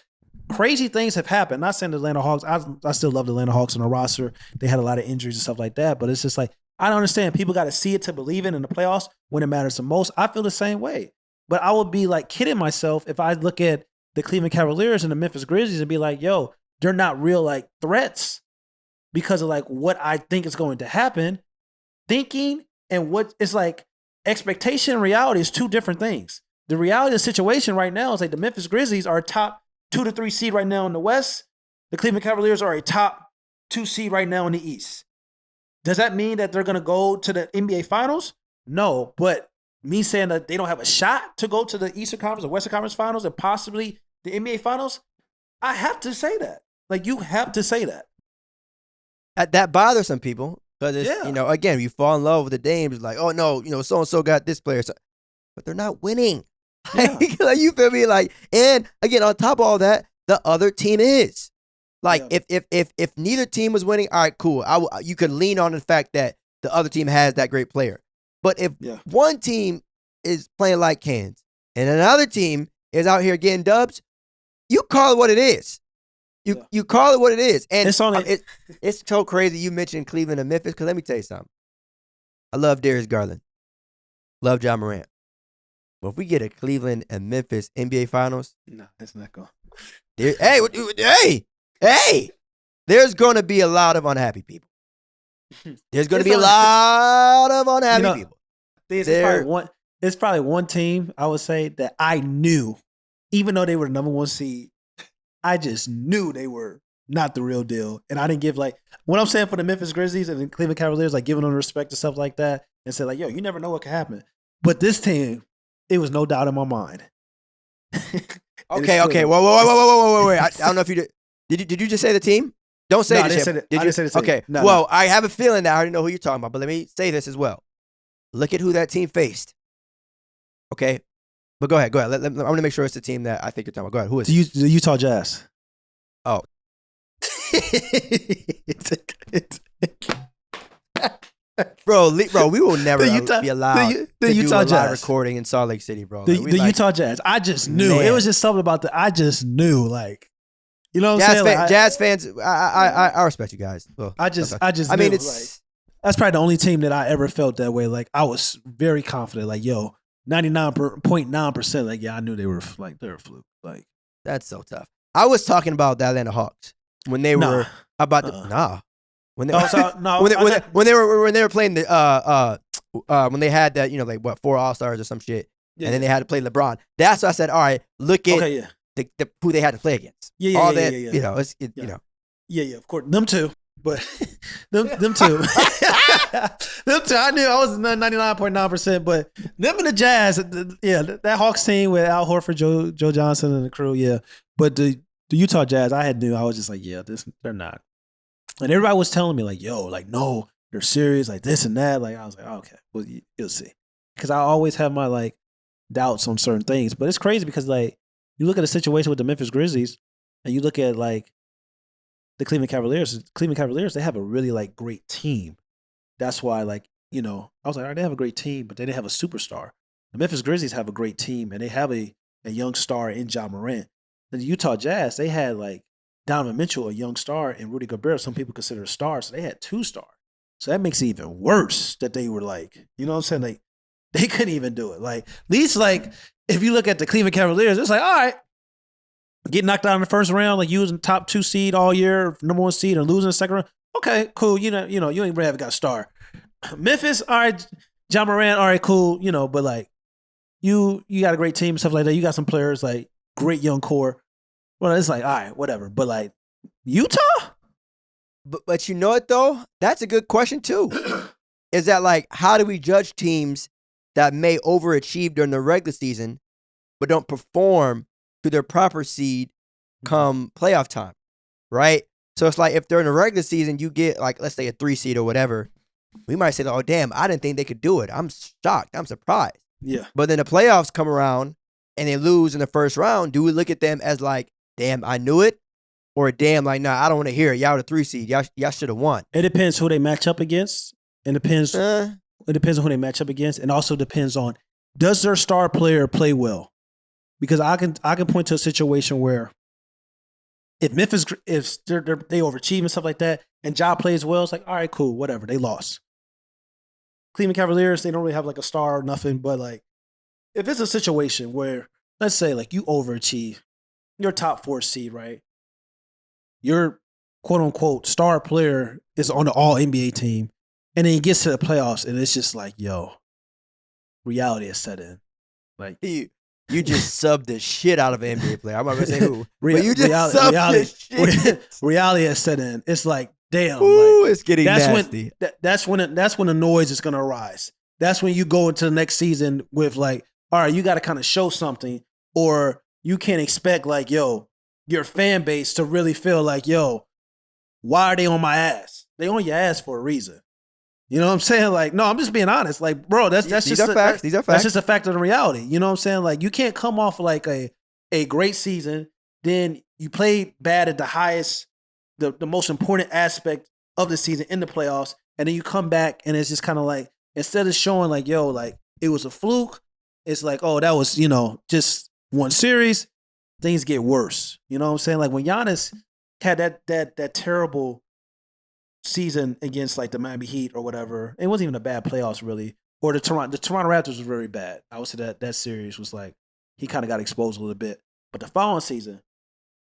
crazy things have happened. Not saying the Atlanta Hawks. I still love the Atlanta Hawks on the roster. They had a lot of injuries and stuff like that. But it's just like, I don't understand. People got to see it to believe it in the playoffs when it matters the most. I feel the same way. But I would be like kidding myself if I look at the Cleveland Cavaliers and the Memphis Grizzlies and be like, yo, they're not real like threats because of like what I think is going to happen. Thinking and what it's like expectation and reality is 2 different things. The reality of the situation right now is like the Memphis Grizzlies are a top 2 to 3 seed right now in the West. The Cleveland Cavaliers are a top 2 seed right now in the East. Does that mean that they're going to go to the NBA Finals? No, but me saying that they don't have a shot to go to the Eastern Conference or Western Conference Finals and possibly the NBA Finals, I have to say that. Like, you have to say that. That bothers some people because it's, you know, again, you fall in love with the Dames. It's like, oh, no, you know, so-and-so got this player. But they're not winning. Yeah. Like, you feel me? Like, and again, on top of all that, the other team is. Like, if neither team was winning, all right, cool. You could lean on the fact that the other team has that great player. But if one team is playing like cans and another team is out here getting dubs, you call it what it is. You call it what it is. And it's so crazy you mentioned Cleveland and Memphis because let me tell you something. I love Darius Garland. Love John Morant. But if we get a Cleveland and Memphis NBA Finals, no, it's not going. Hey, there's going to be a lot of unhappy people. There's going to be a lot of unhappy people. It's probably one team, I would say, that I knew, even though they were the number 1 seed, I just knew they were not the real deal. And I didn't give, like, what I'm saying for the Memphis Grizzlies and the Cleveland Cavaliers, like, giving them respect and stuff like that and say, like, yo, you never know what can happen. But this team, it was no doubt in my mind. Okay. Whoa. Wait. I don't know if you did. Did you just say the team? Don't say no, the I didn't team. say I didn't say the team. Okay. No, well, I have a feeling that I already know who you're talking about, but let me say this as well. Look at who that team faced. Okay? But go ahead. I want to make sure it's the team that I think you're talking about. Go ahead. Who is it? The Utah Jazz. Oh. Bro, we will never be allowed to do Utah a Jazz live recording in Salt Lake City, bro. The Utah Jazz. I just knew. Man. It was just something about I just knew, like, you know what I'm saying? Jazz fans, I respect you guys. Well, I just I knew, mean, it's like, that's probably the only team that I ever felt that way. Like, I was very confident, like, yo, 99.9%, like, yeah, I knew they were a fluke. Like, that's so tough. I was talking about the Atlanta Hawks when they were about to when they when they were playing the when they had that, you know, like what, 4 All-Stars or some shit, and then they had to play LeBron. That's why I said, all right, look at who they had to play against. You know, you know. Yeah, of course, them two. But them two, them two. I knew I was 99.9%, but them and the Jazz, that Hawks team with Al Horford, Joe Johnson, and the crew, yeah. But the Utah Jazz, I was just like, yeah, they're not. And everybody was telling me like, yo, like, no, they're serious, like this and that. Like, I was like, oh, okay, well, you'll see, because I always have my like doubts on certain things. But it's crazy because like you look at the situation with the Memphis Grizzlies, and you look at like the Cleveland Cavaliers, they have a really like great team. That's why, like, you know, I was like, all right, they have a great team, but they didn't have a superstar. The Memphis Grizzlies have a great team, and they have a young star in Ja Morant. The Utah Jazz, they had like Donovan Mitchell, a young star, and Rudy Gobert, some people consider a star, so they had 2 stars. So that makes it even worse that they were like, you know what I'm saying? Like, they couldn't even do it. Like, at least like, if you look at the Cleveland Cavaliers, it's like, all right, get knocked out in the first round, like you was in top 2 seed all year, number 1 seed, and losing the second round. Okay, cool. You know, you ain't really haven't got a star. Memphis, all right, Ja Morant, all right, cool. You know, but like you got a great team, stuff like that. You got some players like great young core. Well, it's like, all right, whatever. But like Utah? But you know what though? That's a good question too. Is that like, how do we judge teams that may overachieve during the regular season but don't perform to their proper seed come playoff time, right? So it's like if during the regular season you get like, let's say a 3 seed or whatever, we might say, oh damn, I didn't think they could do it. I'm shocked. I'm surprised. Yeah. But then the playoffs come around and they lose in the first round. Do we look at them as like, damn, I knew it? Or damn, like, nah, I don't want to hear it. Y'all the 3 seed. Y'all should have won. It depends who they match up against. It depends on who they match up against. And also depends on, does their star player play well? Because I can point to a situation where if Memphis, if they overachieve and stuff like that, and Ja plays well, it's like, all right, cool, whatever. They lost. Cleveland Cavaliers, they don't really have like a star or nothing, but like, if it's a situation where, let's say, like you overachieve, you're top 4 seed, right? Your quote unquote star player is on the all NBA team, and then he gets to the playoffs, and it's just like, yo, reality is set in. Like, you just subbed the shit out of an NBA player. I'm not gonna say who, but you just subbed the shit. Reality has set in. It's like, damn, ooh, like, it's getting nasty. That's when the noise is gonna arise. That's when you go into the next season with like, all right, you got to kind of show something, or you can't expect like, yo, your fan base to really feel like, yo, why are they on my ass? They on your ass for a reason. You know what I'm saying? Like, no, I'm just being honest. Like, bro, that's These just are facts. These are facts. That's just a fact of the reality. You know what I'm saying? Like, you can't come off like a great season, then you play bad at the highest, the most important aspect of the season in the playoffs, and then you come back and it's just kind of like, instead of showing like, yo, like it was a fluke, it's like, oh, that was, just one series, things get worse. You know what I'm saying? Like when Giannis had that terrible season against like the Miami Heat or whatever, it wasn't even a bad playoffs really. Or the Toronto Raptors was very bad. I would say that series was like, he kind of got exposed a little bit. But the following season,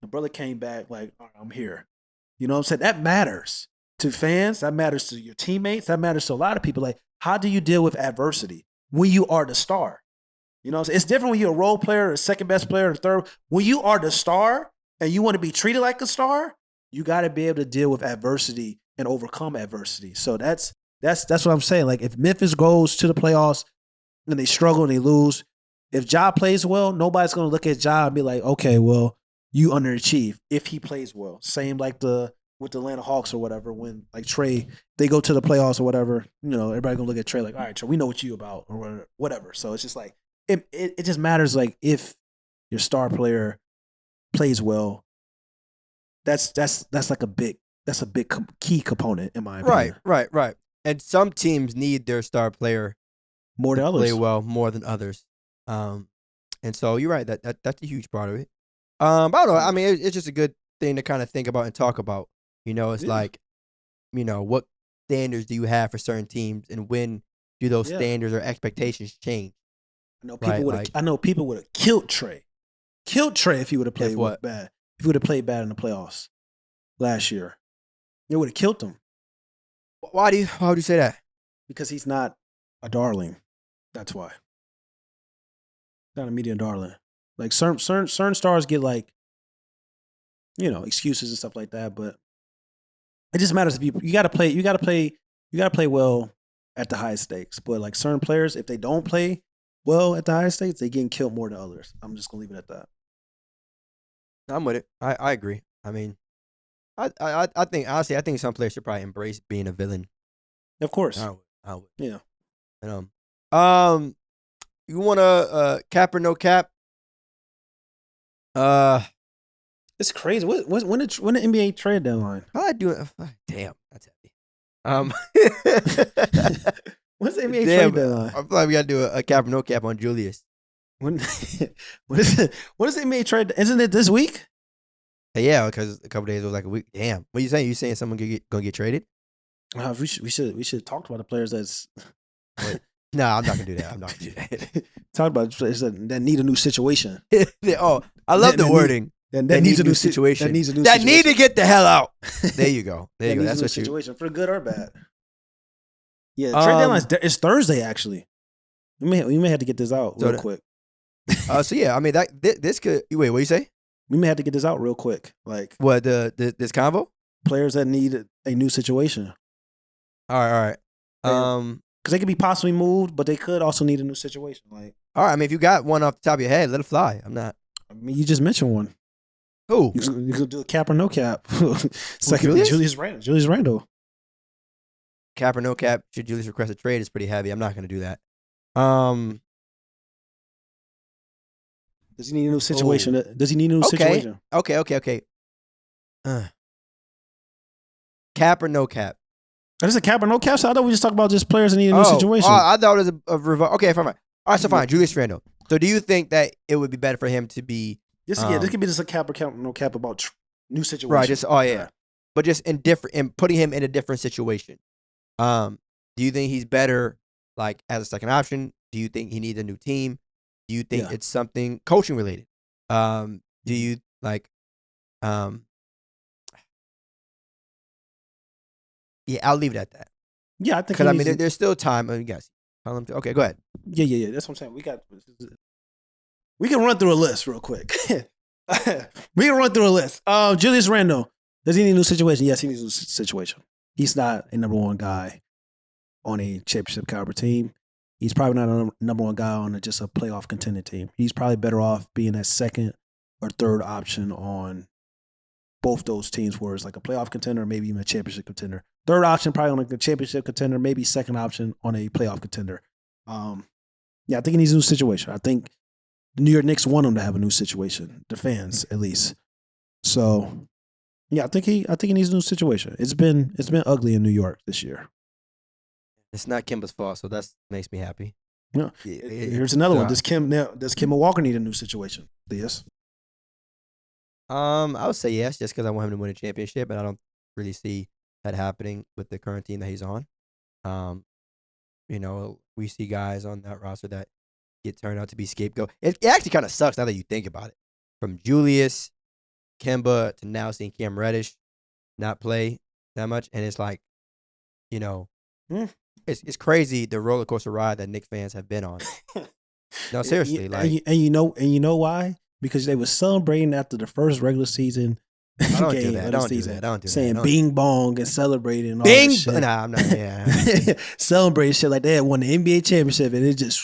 the brother came back like, all right, I'm here. You know what I'm saying? That matters to fans. That matters to your teammates. That matters to a lot of people. Like, how do you deal with adversity when you are the star? You know what I'm saying? It's different when you're a role player, the second best player, the third. When you are the star and you want to be treated like a star, you got to be able to deal with adversity and overcome adversity. So that's what I'm saying. Like if Memphis goes to the playoffs and they struggle and they lose, if Ja plays well, nobody's going to look at Ja and be like, okay, well, you underachieve if he plays well. Same like with the Atlanta Hawks or whatever, when like Trey, they go to the playoffs or whatever, everybody going to look at Trey like, all right, Trey, we know what you about or whatever. So it's just like, it just matters like if your star player plays well, that's like a big key component in my opinion. Right. And some teams need their star player more than others. Play well more than others. And so you're right, that's a huge part of it. But I don't know. I mean, it's just a good thing to kind of think about and talk about. It's like, what standards do you have for certain teams, and when do those standards or expectations change? I know people would have killed Trey if he would have played bad. If he would have played bad in the playoffs last year, they would have killed him. Why would you say that? Because he's not a darling. That's why. Not a media darling. Like certain stars get like, excuses and stuff like that, but it just matters if you gotta play well at the highest stakes. But like certain players, if they don't play well at the highest stakes, they getting killed more than others. I'm just gonna leave it at that. I'm with it. I agree. I mean, I think honestly, I think some players should probably embrace being a villain. Of course. I would. Yeah. You want to cap or no cap? It's crazy. When the NBA trade deadline? How I do it? Damn, that's heavy. When's the NBA trade deadline? I feel like we got to do a cap or no cap on Julius. When is the NBA trade? Isn't it this week? Yeah, because a couple days was like a week. Damn, what are you saying? You saying someone gonna get traded? We should talk about the players that's. No, I'm not gonna do that. I'm not gonna do that. Talk about players that need a new situation. I love the wording. That needs a new situation. That needs a new situation. That need to get the hell out. There you go. There you go. That's what situation for good or bad. Yeah, trade deadline is Thursday actually. We may have to get this out real quick. So yeah, I mean this could wait. What you say? We may have to get this out real quick. Like What this convo? players that need a new situation. All right. Because they could be possibly moved, but they could also need a new situation. Like, all right. I mean, if you got one off the top of your head, let it fly. I'm not. I mean, you just mentioned one. Who? You could do a cap or no cap. Second, Julius? Julius Randle. Cap or no cap? Should Julius request a trade? Is pretty heavy. I'm not going to do that. Does he need a new situation? Does he need a new situation? Okay. Cap or no cap? Is a cap or no cap? So I thought we just talked about just players that need a new situation. I thought it was a revolt. Okay, fine. All right, so fine. Julius Randle. So do you think that it would be better for him to be? This could be just a cap or no cap about new situation. Right. But just in putting him in a different situation. Do you think he's better like as a second option? Do you think he needs a new team? Do you think it's something coaching related? Do you like? Yeah, I'll leave it at that. Yeah, I think because I mean there's still time. I mean, guys, okay, go ahead. Yeah. That's what I'm saying. We can run through a list real quick. We can run through a list. Julius Randle, does he need a new situation? Yes, he needs a new situation. He's not a number one guy on a championship caliber team. He's probably not a number one guy on just a playoff contending team. He's probably better off being a second or third option on both those teams where it's like a playoff contender, maybe even a championship contender. Third option probably on a championship contender, maybe second option on a playoff contender. I think he needs a new situation. I think the New York Knicks want him to have a new situation, the fans at least. So, yeah, I think he needs a new situation. It's been ugly in New York this year. It's not Kemba's fault, so that makes me happy. Yeah. Here's another one. Does Kemba Walker need a new situation? Yes. I would say yes, just because I want him to win a championship, and I don't really see that happening with the current team that he's on. We see guys on that roster that get turned out to be scapegoat. It actually kind of sucks now that you think about it. From Julius, Kemba, to now seeing Cam Reddish not play that much, and it's like, it's crazy the roller coaster ride that Knicks fans have been on. No, seriously, and you know why? Because they were celebrating after the first regular season game of the season, saying "Bing Bong" and celebrating. And all Bing, shit. Nah, I'm not. Yeah, celebrating shit like they had won the NBA championship, and it just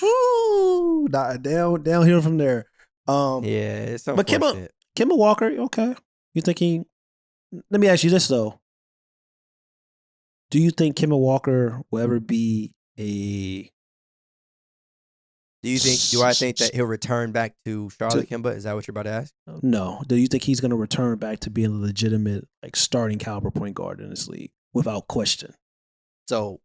downhill from there. It's so. But Kemba Walker, okay. You think he? Let me ask you this though. Do you think Kemba Walker will ever be a? Do I think that he'll return back to Charlotte, Kemba? Is that what you're about to ask? No. Do you think he's going to return back to being a legitimate, like, starting caliber point guard in this league without question? So,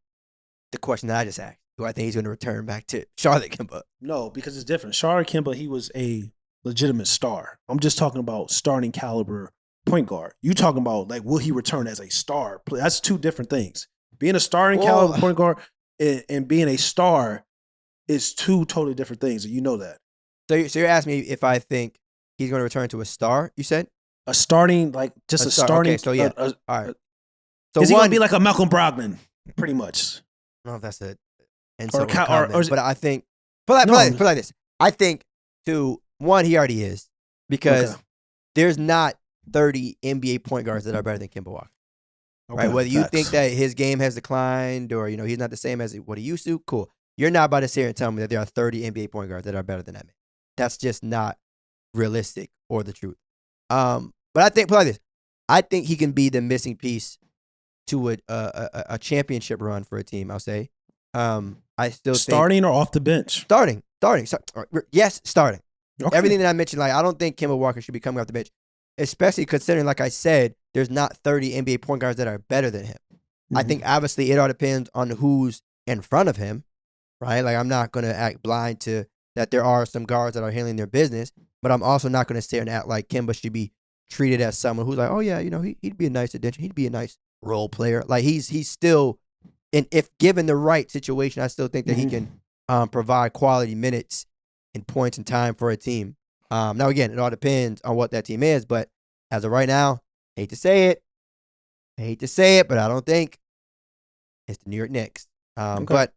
the question that I just asked, do I think he's going to return back to Charlotte, Kemba? No, because it's different. Charlotte Kemba, he was a legitimate star. I'm just talking about starting caliber point guard. You talking about, like, will he return as a star? That's two different things. Being a starting caliber point guard and being a star is two totally different things, and you know that. So you're asking me if I think he's going to return to a star, you said? A starting, like, just a starting. Okay, so yeah. All right. So is he going to be like a Malcolm Brogdon, pretty much? I don't know if that's an insult but I think, put like this. I think, he already is, because there's not 30 NBA point guards that are better than Kemba Walker. Okay, right? Whether you think that his game has declined or, he's not the same as what he used to, cool. You're not about to sit here and tell me that there are 30 NBA point guards that are better than that man. That's just not realistic or the truth. But I think, put like this, I think he can be the missing piece to a championship run for a team, I'll say. I still starting or off the bench? Starting. Yes, starting. Okay. Everything that I mentioned, like, I don't think Kemba Walker should be coming off the bench, especially considering, like I said, there's not 30 NBA point guards that are better than him. Mm-hmm. I think, obviously, it all depends on who's in front of him. Right? Like, I'm not going to act blind to that there are some guards that are handling their business, but I'm also not going to sit and act like Kemba should be treated as someone who's like, oh, yeah, he'd be a nice addition. He'd be a nice role player. Like, he's still, and if given the right situation, I still think that he can provide quality minutes and points and time for a team. Now, again, it all depends on what that team is, but as of right now, hate to say it, but I don't think it's the New York Knicks. But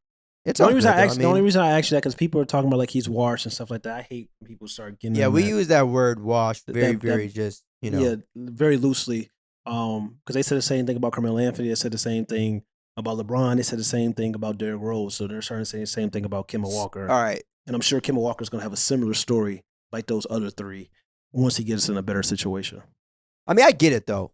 It's The all only reason good, I though. asked, the only reason I asked you that because people are talking about like he's washed and stuff like that. I hate when people start getting. Yeah, we that, use that word "wash" very, that- very just yeah, very loosely. Because they said the same thing about Carmelo Anthony. They said the same thing about LeBron. They said the same thing about Derrick Rose. So they're starting to say the same thing about Kemba Walker. All right. And I'm sure Kemba Walker's going to have a similar story like those other three once he gets in a better situation. I mean, I get it though.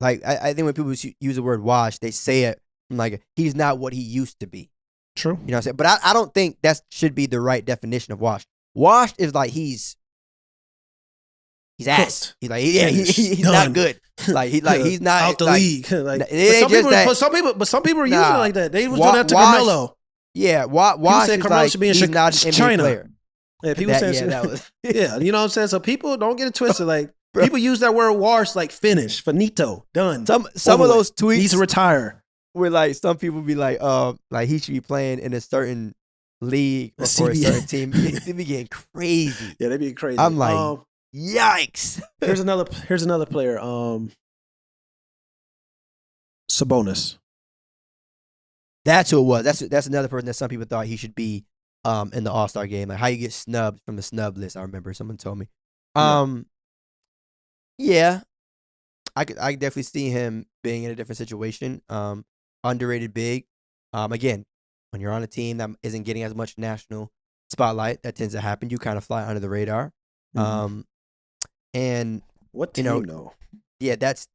Like I think when people use the word "wash," they say it like he's not what he used to be. True. You know what I'm saying? But I don't think that should be the right definition of washed. Washed is like he's ass. He's like he's not good. Like he's not out the like, league. Like but some people are using it like that. They was doing that to Wash, Carmelo. Yeah, wash is Carmelo like should be in he's not an NBA China. player. Yeah, people saying that was yeah, you know what I'm saying? So people don't get it twisted. Like people use that word wash like finish, finito, done. Some of those tweets needs to retire. Where like some people be like he should be playing in a certain league or for a certain team. They be getting crazy. Yeah, they be crazy. I'm like, yikes. Here's another player. Sabonis. That's who it was. That's another person that some people thought he should be in the All-Star game. Like how you get snubbed from the snub list. I remember someone told me. Yeah. I definitely see him being in a different situation. Underrated big. Again, when you're on a team that isn't getting as much national spotlight, that tends to happen. You kind of fly under the radar. Mm-hmm. And what team though? Yeah, that's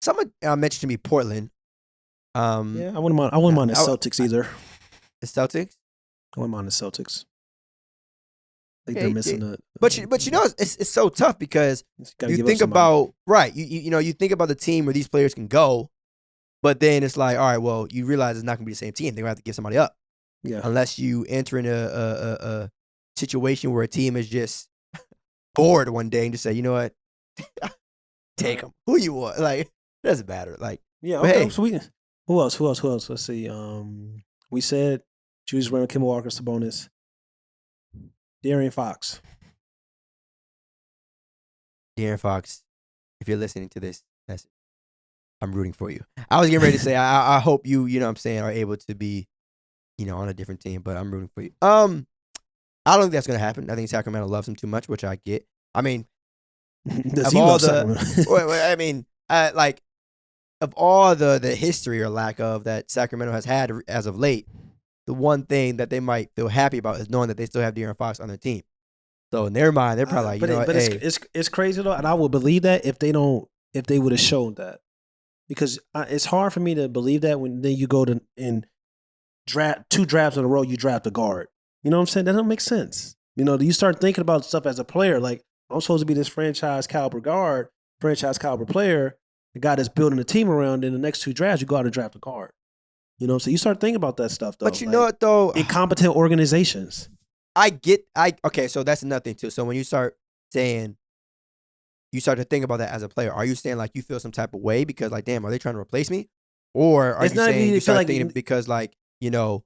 someone mentioned to me Portland. Yeah, I wouldn't mind the Celtics either. The Celtics? I wouldn't mind the Celtics. I think they're missing a. But it's so tough because you think about you think about the team where these players can go, but then it's like, all right, well, you realize it's not going to be the same team. They're going to have to give somebody up. Yeah. Unless you enter in a situation where a team is just bored one day and just say, you know what, take them. Who you want? Like, it doesn't matter. Like, yeah. Okay. Hey. So who else? Let's see. We said Julius Randle, Kemba Walker, Sabonis, De'Aaron Fox. De'Aaron Fox, if you're listening to this message, I'm rooting for you. I was getting ready to say, I hope you know what I'm saying, are able to be, on a different team, but I'm rooting for you. I don't think that's going to happen. I think Sacramento loves him too much, which I get. I mean, does he love Sacramento? Of all the history or lack of that Sacramento has had as of late, the one thing that they might feel happy about is knowing that they still have De'Aaron Fox on their team. So in their mind, they're probably like, it's crazy though, and I would believe that if they would have shown that, because it's hard for me to believe that when then you go to and draft 2 drafts in a row, you draft a guard. You know what I'm saying? That doesn't make sense. You start thinking about stuff as a player. Like, I'm supposed to be this franchise caliber guard, franchise caliber player, the guy that's building a team around. In the next 2 drafts, you go out and draft a guard. So you start thinking about that stuff, though. But know what, though? Incompetent organizations. Okay, so that's another thing, too. So when you start to think about that as a player, are you saying, like, you feel some type of way because, like, damn, are they trying to replace me? Or are you saying you start thinking because, like, you want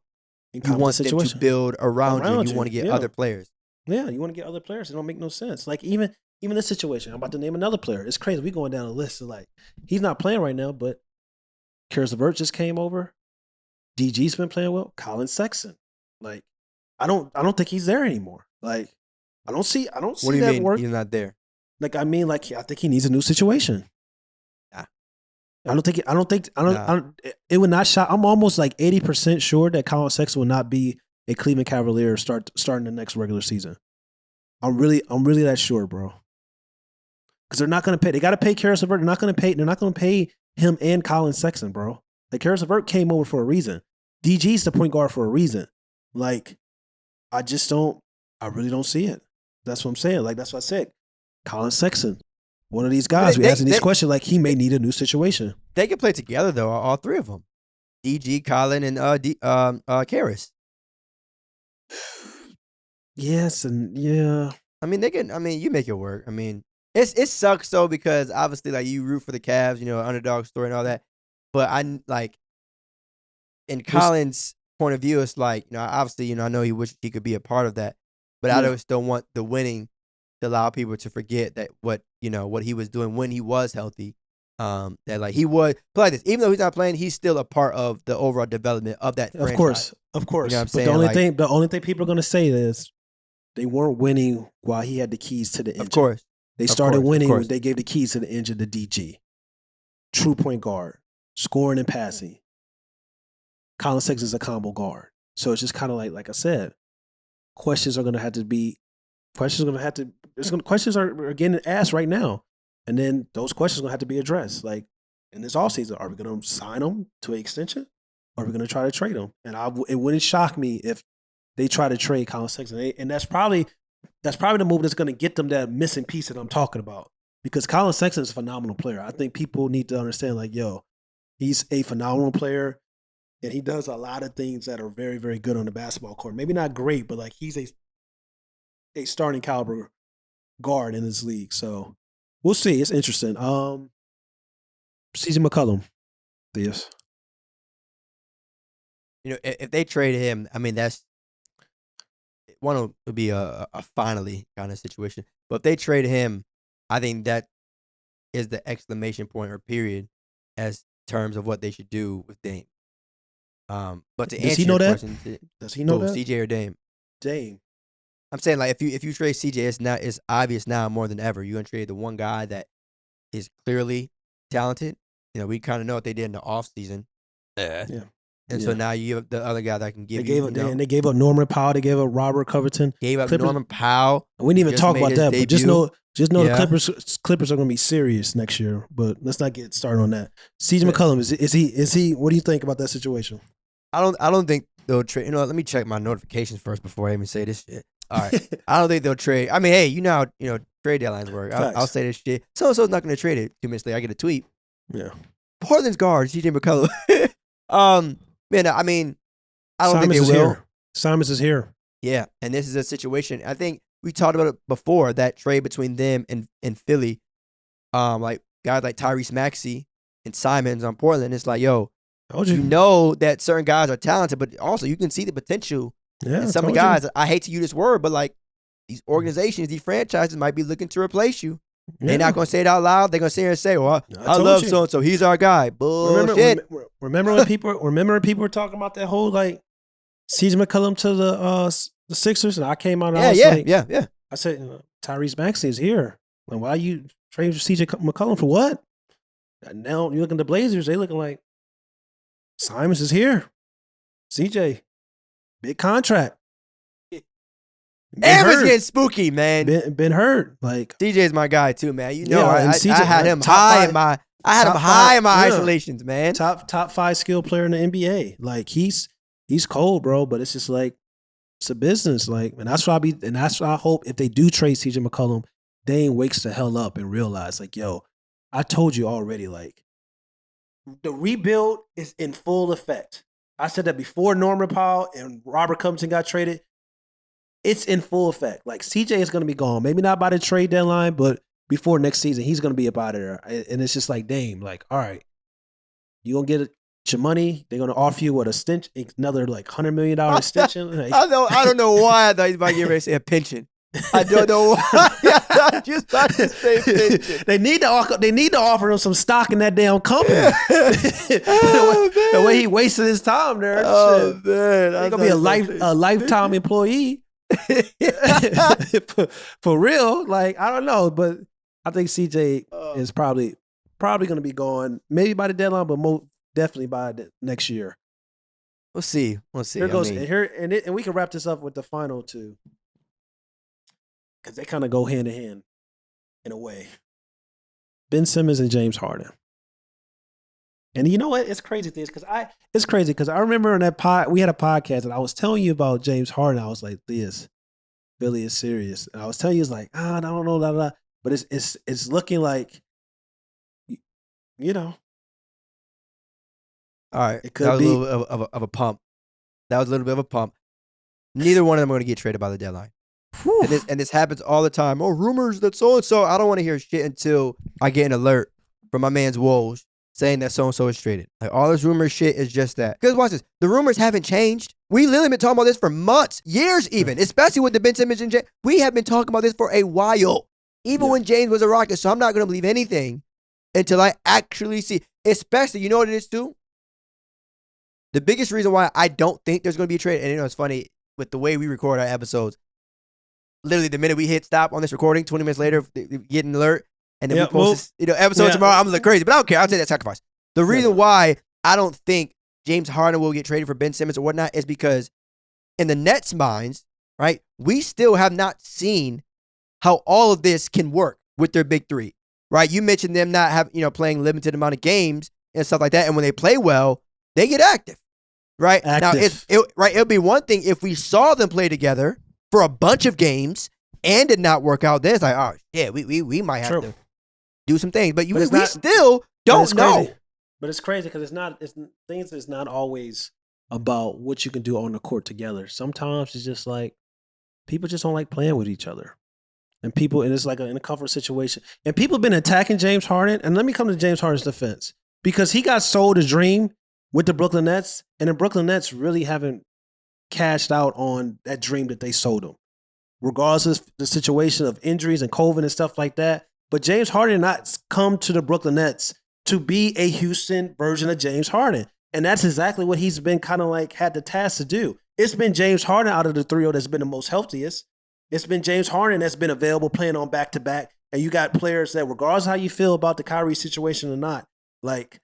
them to build around you and you want to get other players? Yeah, you want to get other players. It don't make no sense. Like, even this situation, I'm about to name another player. It's crazy. We going down a list of, like, he's not playing right now, but Caris LeVert just came over. DG's been playing well. Colin Sexton. Like, I don't think he's there anymore. Like, I don't see what do you that mean work. He's not there? Like, I mean, like, I think he needs a new situation. Nah. It would not shock. I'm almost like 80% sure that Colin Sexton will not be a Cleveland Cavalier starting the next regular season. I'm really that sure, bro. Because they're not going to pay. They got to pay Caris LeVert. They're not going to pay him and Colin Sexton, bro. Like, Caris LeVert came over for a reason. DG's the point guard for a reason. Like, I really don't see it. That's what I'm saying. Like, that's what I said. Colin Sexton, one of these guys. We're asking these questions like he may need a new situation. They can play together, though, all 3 of them. DG, Colin, and Caris. Yes, and yeah. I mean, you make it work. I mean, it sucks, though, because obviously, like, you root for the Cavs, underdog story and all that. But in Colin's point of view, it's like, obviously, I know he wished he could be a part of that, but I just don't want the winning to allow people to forget that what he was doing when he was healthy, That like he would play like this, even though he's not playing, he's still a part of the overall development of that franchise. Of course. You know what I'm but saying? the only thing people are going to say is they weren't winning while he had the keys to the engine. Of course. They started winning when they gave the keys to the engine to DG. True point guard, scoring and passing. Colin Sexton's a combo guard. So it's just kind of like I said, questions are getting asked right now. And then those questions are going to have to be addressed. Like in this offseason, are we going to sign him to an extension? Or are we going to try to trade him? And it wouldn't shock me if they try to trade Colin Sexton. And that's probably the move that's going to get them that missing piece that I'm talking about. Because Colin Sexton is a phenomenal player. I think people need to understand, like, yo, he's a phenomenal player. And he does a lot of things that are very, very good on the basketball court. Maybe not great, but like he's a starting caliber guard in this league. So we'll see. It's interesting. CJ McCollum. Yes. You know, if they trade him, I mean, that's one would be a finally kind of situation. But if they trade him, I think that is the exclamation point or period as terms of what they should do with Dame. But to answer your question, does he know that? CJ or Dame? Dame. I'm saying, like, if you trade CJ, it's obvious now more than ever. You're gonna trade the one guy that is clearly talented. You know, we kind of know what they did in the offseason. Yeah. And so now you have the other guy that can give They gave up Norman Powell. They gave up Robert Covington. Gave up Norman Powell. We didn't even talk about that, but just know the Clippers are going to be serious next year. But let's not get started on that. CJ McCollum, is he? What do you think about that situation? I don't think they'll trade. You know, let me check my notifications first before I even say this shit. All right, I don't think they'll trade. I mean, hey, you know how trade deadlines work. I'll say this shit. So and so's not going to trade it. 2 minutes later, I get a tweet. Yeah. Portland's guard, CJ McCollum. Man, I mean, I don't think they will. Simons is here. Yeah, and this is a situation. I think we talked about it before, that trade between them and Philly. Like guys like Tyrese Maxey and Simons on Portland. It's like, yo, you know that certain guys are talented, but also you can see the potential. Yeah, in some of the guys, I hate to use this word, but like these organizations, these franchises might be looking to replace you. Yeah. They're not going to say it out loud. They're going to sit here and say, well, I love so-and-so. He's our guy. Bullshit. Remember when people were talking about that whole, like, CJ McCollum to the Sixers? And I came out and I was like, yeah. I said, Tyrese Maxey is here. Like, why you trade CJ McCollum for what? And now you look at the Blazers, they looking like, Simons is here. CJ, big contract. Everyone's getting spooky, man. Been hurt. Like DJ's my guy too, man. You know, I had him high in my isolations, man. Top 5 skill player in the NBA. Like he's cold, bro. But it's just like it's a business. Like, and that's why I hope if they do trade CJ McCollum, Dame wakes the hell up and realize, like, yo, I told you already. Like the rebuild is in full effect. I said that before Norman Powell and Robert Covington got traded. It's in full effect. Like, CJ is going to be gone. Maybe not by the trade deadline, but before next season, he's going to be up out of there. And it's just like, Dame, like, all right, you're going to get your money. They're going to offer you another like $100 million extension. Like, I don't know why I thought he was about to get ready to say a pension. I don't know why. I just about to say pension. They need to offer him some stock in that damn company. The way he wasted his time there. Oh, man. He's going to be a lifetime employee. For real, like I don't know, but I think CJ is probably going to be gone, maybe by the deadline, but definitely by the next year. We'll see. Here goes, and we can wrap this up with the final two, because they kind of go hand in hand in a way. Ben Simmons and James Harden. And you know what? It's crazy because I remember on that we had a podcast and I was telling you about James Harden. I was like, this Philly is serious. And I was telling you, it's like, I don't know, blah, blah. But it's looking like, you know. All right. It could be a little bit of a pump. That was a little bit of a pump. Neither one of them are going to get traded by the deadline. And this happens all the time. Oh, rumors that so-and-so. I don't want to hear shit until I get an alert from my man's Woj saying that so-and-so is traded. Like, all this rumor shit is just that. Because watch this. The rumors haven't changed. We literally been talking about this for months, years even, especially with the Ben Simmons and James. We have been talking about this for a while, even when James was a Rocket. So I'm not going to believe anything until I actually see. Especially, you know what it is too? The biggest reason why I don't think there's going to be a trade, and you know it's funny, with the way we record our episodes, literally the minute we hit stop on this recording, 20 minutes later, get an alert, and then we post this episode tomorrow, I'm going to look crazy. But I don't care. I'll take that sacrifice. The reason why I don't think James Harden will get traded for Ben Simmons or whatnot is because in the Nets' minds, right, we still have not seen how all of this can work with their big three, right? You mentioned them not playing limited amount of games and stuff like that, and when they play well, they get active, right? Now, it'll be one thing if we saw them play together for a bunch of games and did not work out. Then it's like, oh, yeah, we might have to do some things, but we still don't know. But it's crazy because things is not always about what you can do on the court together. Sometimes it's just like people just don't like playing with each other. And it's like in a comfort situation. And people have been attacking James Harden. And let me come to James Harden's defense. Because he got sold a dream with the Brooklyn Nets. And the Brooklyn Nets really haven't cashed out on that dream that they sold him. Regardless of the situation of injuries and COVID and stuff like that. But James Harden did not come to the Brooklyn Nets to be a Houston version of James Harden. And that's exactly what he's been kind of like had the task to do. It's been James Harden out of the trio that's been the most healthiest. It's been James Harden that's been available playing on back-to-back. And you got players that, regardless of how you feel about the Kyrie situation or not, like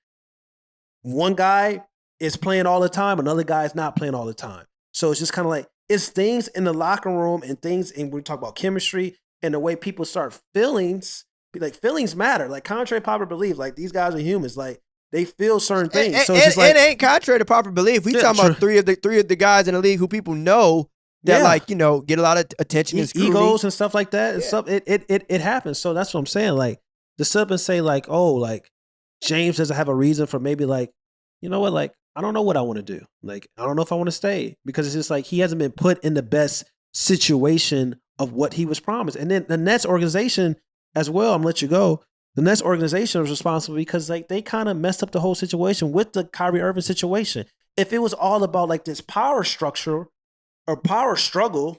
one guy is playing all the time, another guy is not playing all the time. So it's just kind of like, it's things in the locker room and things, and we talk about chemistry and the way people start feelings. Like feelings matter. Like contrary to popular belief, like these guys are humans. Like they feel certain things. So it's just like, it ain't contrary to popular belief. We talking about three of the guys in the league who people know that get a lot of attention and scrutiny. Egos and stuff like that. And stuff. It happens. So that's what I'm saying. Like to sit up and say like, oh, like James doesn't have a reason for maybe like, you know what, like I don't know what I want to do. Like I don't know if I want to stay because it's just like he hasn't been put in the best situation of what he was promised. And then the Nets organization as well, I'm gonna let you go. The Nets organization was responsible because like they kind of messed up the whole situation with the Kyrie Irving situation. If it was all about like this power structure or power struggle,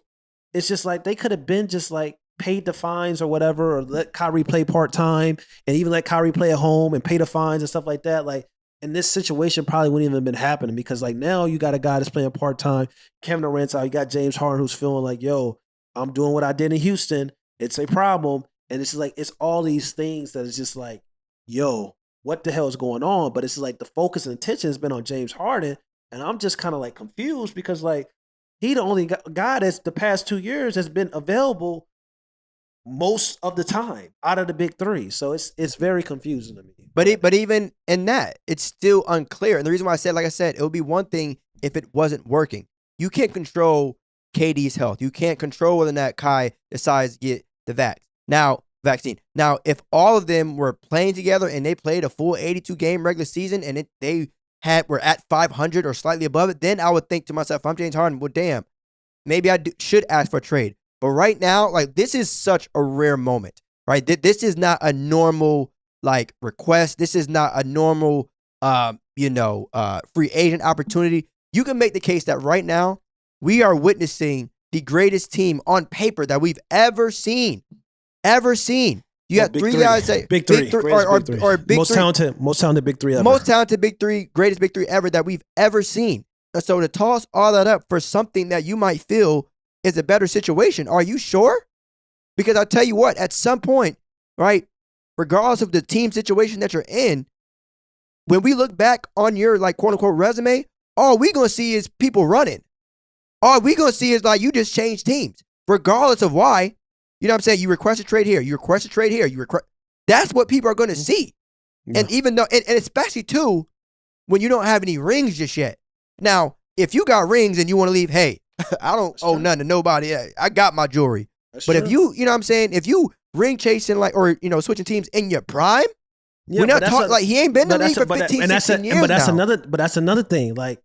it's just like they could have been just like paid the fines or whatever, or let Kyrie play part-time and even let Kyrie play at home and pay the fines and stuff like that. Like, and this situation probably wouldn't even have been happening because like now you got a guy that's playing part-time, Kevin Durant's out, you got James Harden who's feeling like, yo, I'm doing what I did in Houston. It's a problem. And it's just like, it's all these things that is just like, yo, what the hell is going on? But it's like the focus and attention has been on James Harden. And I'm just kind of like confused because like he the only guy that's the past 2 years has been available most of the time out of the big three. So it's very confusing to me. But even in that, it's still unclear. And the reason why I said, like I said, it would be one thing if it wasn't working. You can't control KD's health. You can't control whether or not Kai decides to get the vaccine. Now, if all of them were playing together and they played a full 82-game regular season and they were at 500 or slightly above it, then I would think to myself, if I'm James Harden, well, damn, maybe I should ask for a trade. But right now, like this is such a rare moment, right? This is not a normal like request. This is not a normal, free agent opportunity. You can make the case that right now we are witnessing the greatest team on paper that we've ever seen. You got three guys say big three, or big most three. most talented big three ever. Most talented big three, greatest big three ever that we've ever seen. And so to toss all that up for something that you might feel is a better situation, are you sure? Because I'll tell you what, at some point, right, regardless of the team situation that you're in, when we look back on your like quote unquote resume, all we gonna see is people running. All we gonna see is like you just changed teams, regardless of why. You know what I'm saying? You request a trade here. You request a trade here. That's what people are going to see. Yeah. And even though, and especially too, when you don't have any rings just yet. Now, if you got rings and you want to leave, hey, I don't owe nothing to nobody. I got my jewelry. But if you know what I'm saying? If you ring chasing like, or, switching teams in your prime, we're not talking like he ain't been in the league for 15, 16 years But now. That's another thing. Like,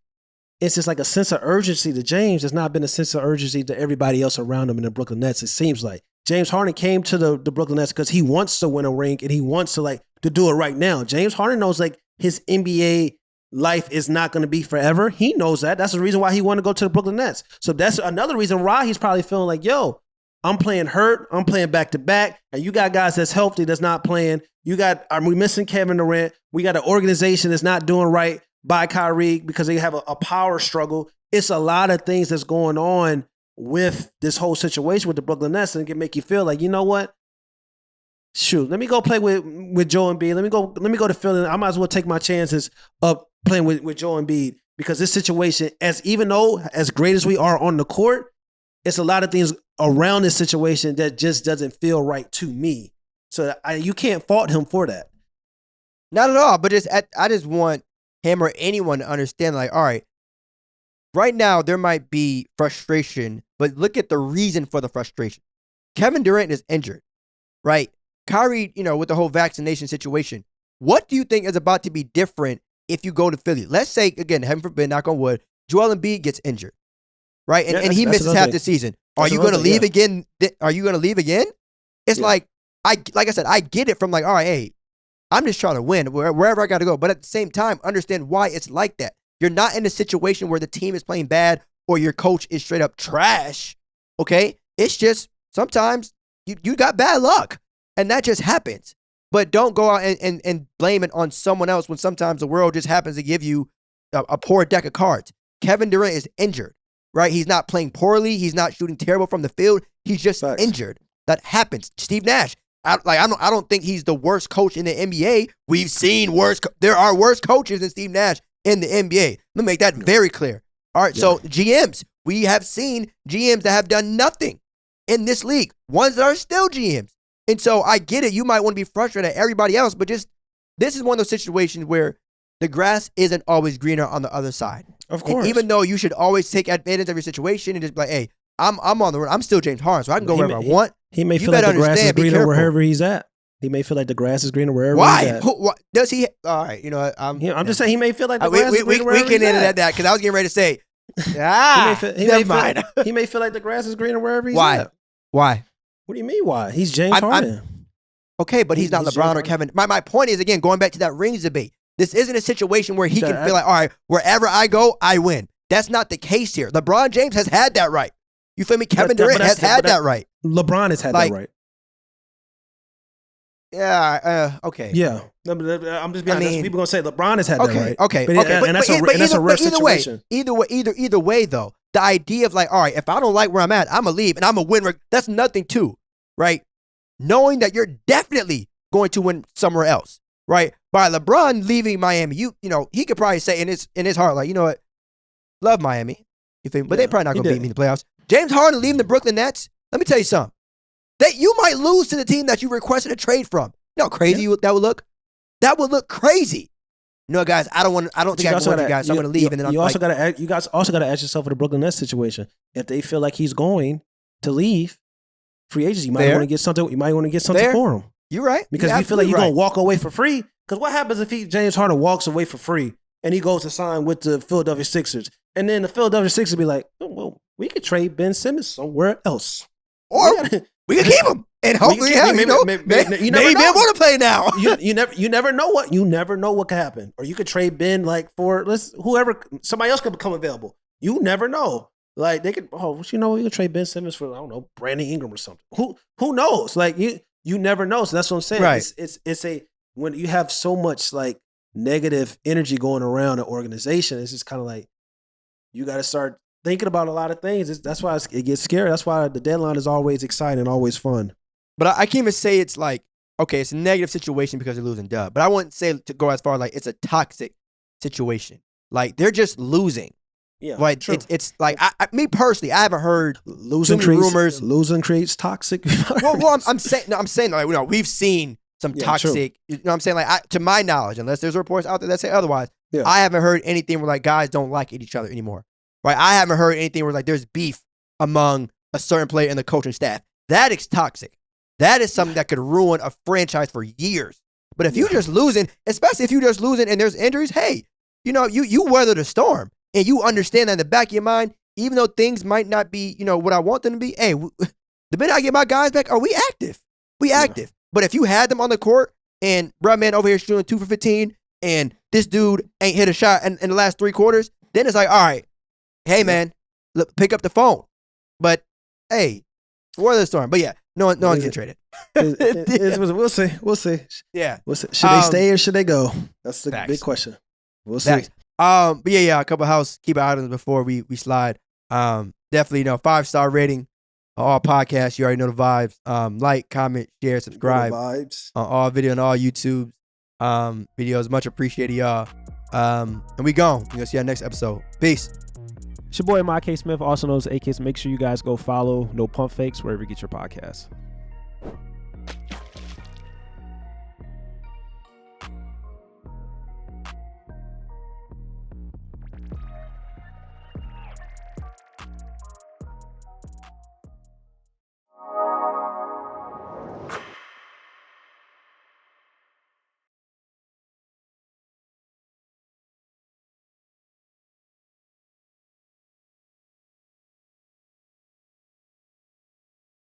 it's just like a sense of urgency to James. There's not been a sense of urgency to everybody else around him in the Brooklyn Nets, it seems like. James Harden came to the Brooklyn Nets because he wants to win a ring and he wants to to do it right now. James Harden knows like his NBA life is not going to be forever. He knows that. That's the reason why he wanted to go to the Brooklyn Nets. So that's another reason why he's probably feeling like, yo, I'm playing hurt. I'm playing back to back. And you got guys that's healthy that's not playing. We missing Kevin Durant. We got an organization that's not doing right by Kyrie because they have a power struggle. It's a lot of things that's going on with this whole situation with the Brooklyn Nets, and it can make you feel like, you know what? Shoot, let me go play with Joel Embiid. Let me go to Philly. I might as well take my chances of playing with Joel Embiid because this situation, even though as great as we are on the court, it's a lot of things around this situation that just doesn't feel right to me. So you can't fault him for that. Not at all. But I just want him or anyone to understand, like, all right, right now there might be frustration, but look at the reason for the frustration. Kevin Durant is injured, right? Kyrie, with the whole vaccination situation, what do you think is about to be different if you go to Philly? Let's say, again, heaven forbid, knock on wood, Joel Embiid gets injured, right? And he misses half the season. Are you going to leave again? Are you going to leave again? It's like I said, I get it from like, all right, hey, I'm just trying to win wherever I got to go. But at the same time, understand why it's like that. You're not in a situation where the team is playing bad or your coach is straight up trash, okay? It's just sometimes you got bad luck. And that just happens. But don't go out and blame it on someone else when sometimes the world just happens to give you a poor deck of cards. Kevin Durant is injured, right? He's not playing poorly. He's not shooting terrible from the field. He's just injured. That happens. Steve Nash, I don't think he's the worst coach in the NBA. We've seen worse. There are worse coaches than Steve Nash in the NBA. Let me make that very clear. All right, so GMs, we have seen GMs that have done nothing in this league. Ones that are still GMs. And so I get it. You might want to be frustrated at everybody else, but this is one of those situations where the grass isn't always greener on the other side. Of course. And even though you should always take advantage of your situation and just be like, hey, I'm on the run. I'm still James Harden, so I can go wherever I want. He may feel like the grass is greener wherever he's at. He may feel like the grass is greener wherever he's at. Why? Does he? All right, I'm just saying he may feel like the grass is greener wherever he's at. We can edit that because I was getting ready to say, he may feel like the grass is greener wherever he's at. Why? Why? What do you mean why? He's James Harden. Okay, but he's not LeBron or Kevin. My point is, again, going back to that rings debate, this isn't a situation where he can feel like, all right, wherever I go, I win. That's not the case here. LeBron James has had that right. You feel me? Kevin Durant has had that right. LeBron has had that right. Yeah, okay. Yeah. I'm just being honest. People going to say LeBron has had that right. Okay. And that's a real situation. Either way, though, the idea of like, all right, if I don't like where I'm at, I'm going to leave and I'm going to win. That's nothing too, right? Knowing that you're definitely going to win somewhere else, right? By LeBron leaving Miami, you know, he could probably say in his heart, like, you know what? Love Miami. You feel me? But they probably not going to beat me in the playoffs. James Harden leaving the Brooklyn Nets, let me tell you something. That you might lose to the team that you requested a trade from. You know how crazy that would look? That would look crazy. You know, guys, I don't think I can win you guys, so I'm going to leave. You guys also got to ask yourself for the Brooklyn Nets situation. If they feel like he's going to leave free agency, you might want to get something. You might want to get something for him. You're right. Because you feel like you're going to walk away for free. Because what happens if James Harden walks away for free and he goes to sign with the Philadelphia Sixers, and then the Philadelphia Sixers be like, oh, well, we could trade Ben Simmons somewhere else, or we can keep him. And hopefully, maybe Ben want to play now. You never know what could happen. Or you could trade Ben for somebody else could become available. You never know. Like they could. Oh, you know, you could trade Ben Simmons for, I don't know, Brandon Ingram or something. Who knows? Like you never know. So that's what I'm saying. Right. It's when you have so much like negative energy going around an organization, it's just kind of like you got to start thinking about a lot of things. That's why it gets scary. That's why the deadline is always exciting, always fun. But I can't even say it's like, okay, it's a negative situation because they're losing, duh. But I wouldn't say to go as far like it's a toxic situation. Like they're just losing. Yeah, right. True. It's like me personally, I haven't heard losing rumors. Losing creates toxic. well, I'm saying like, you know, we've seen some toxic. You know what I'm saying? Like to my knowledge, unless there's reports out there that say otherwise, I haven't heard anything where like guys don't like each other anymore. Right? I haven't heard anything where like there's beef among a certain player and the coaching staff. That is toxic. That is something that could ruin a franchise for years. But if you're just losing, especially if you're just losing and there's injuries, hey, you know, you weather the storm and you understand that in the back of your mind, even though things might not be, you know, what I want them to be, hey, the minute I get my guys back, are we active? We active. But if you had them on the court and bruh man over here shooting 2 for 15 and this dude ain't hit a shot in the last 3 quarters, then it's like, all right, hey man, look, pick up the phone. But hey, Word of the storm. But yeah, no one's getting traded. We'll see. Yeah. We'll see. Should they stay or should they go? That's the big question. We'll see. Facts. But yeah, a couple housekeeping items before we slide. Definitely, 5-star rating on all podcasts. You already know the vibes. Like, comment, share, subscribe. Vibes. On all video and all YouTube videos. Much appreciated, y'all. And we gone. We're gonna see you next episode. Peace. It's your boy, Ahmad K. Smith, also known as AK. Make sure you guys go follow No Pump Fakes wherever you get your podcasts.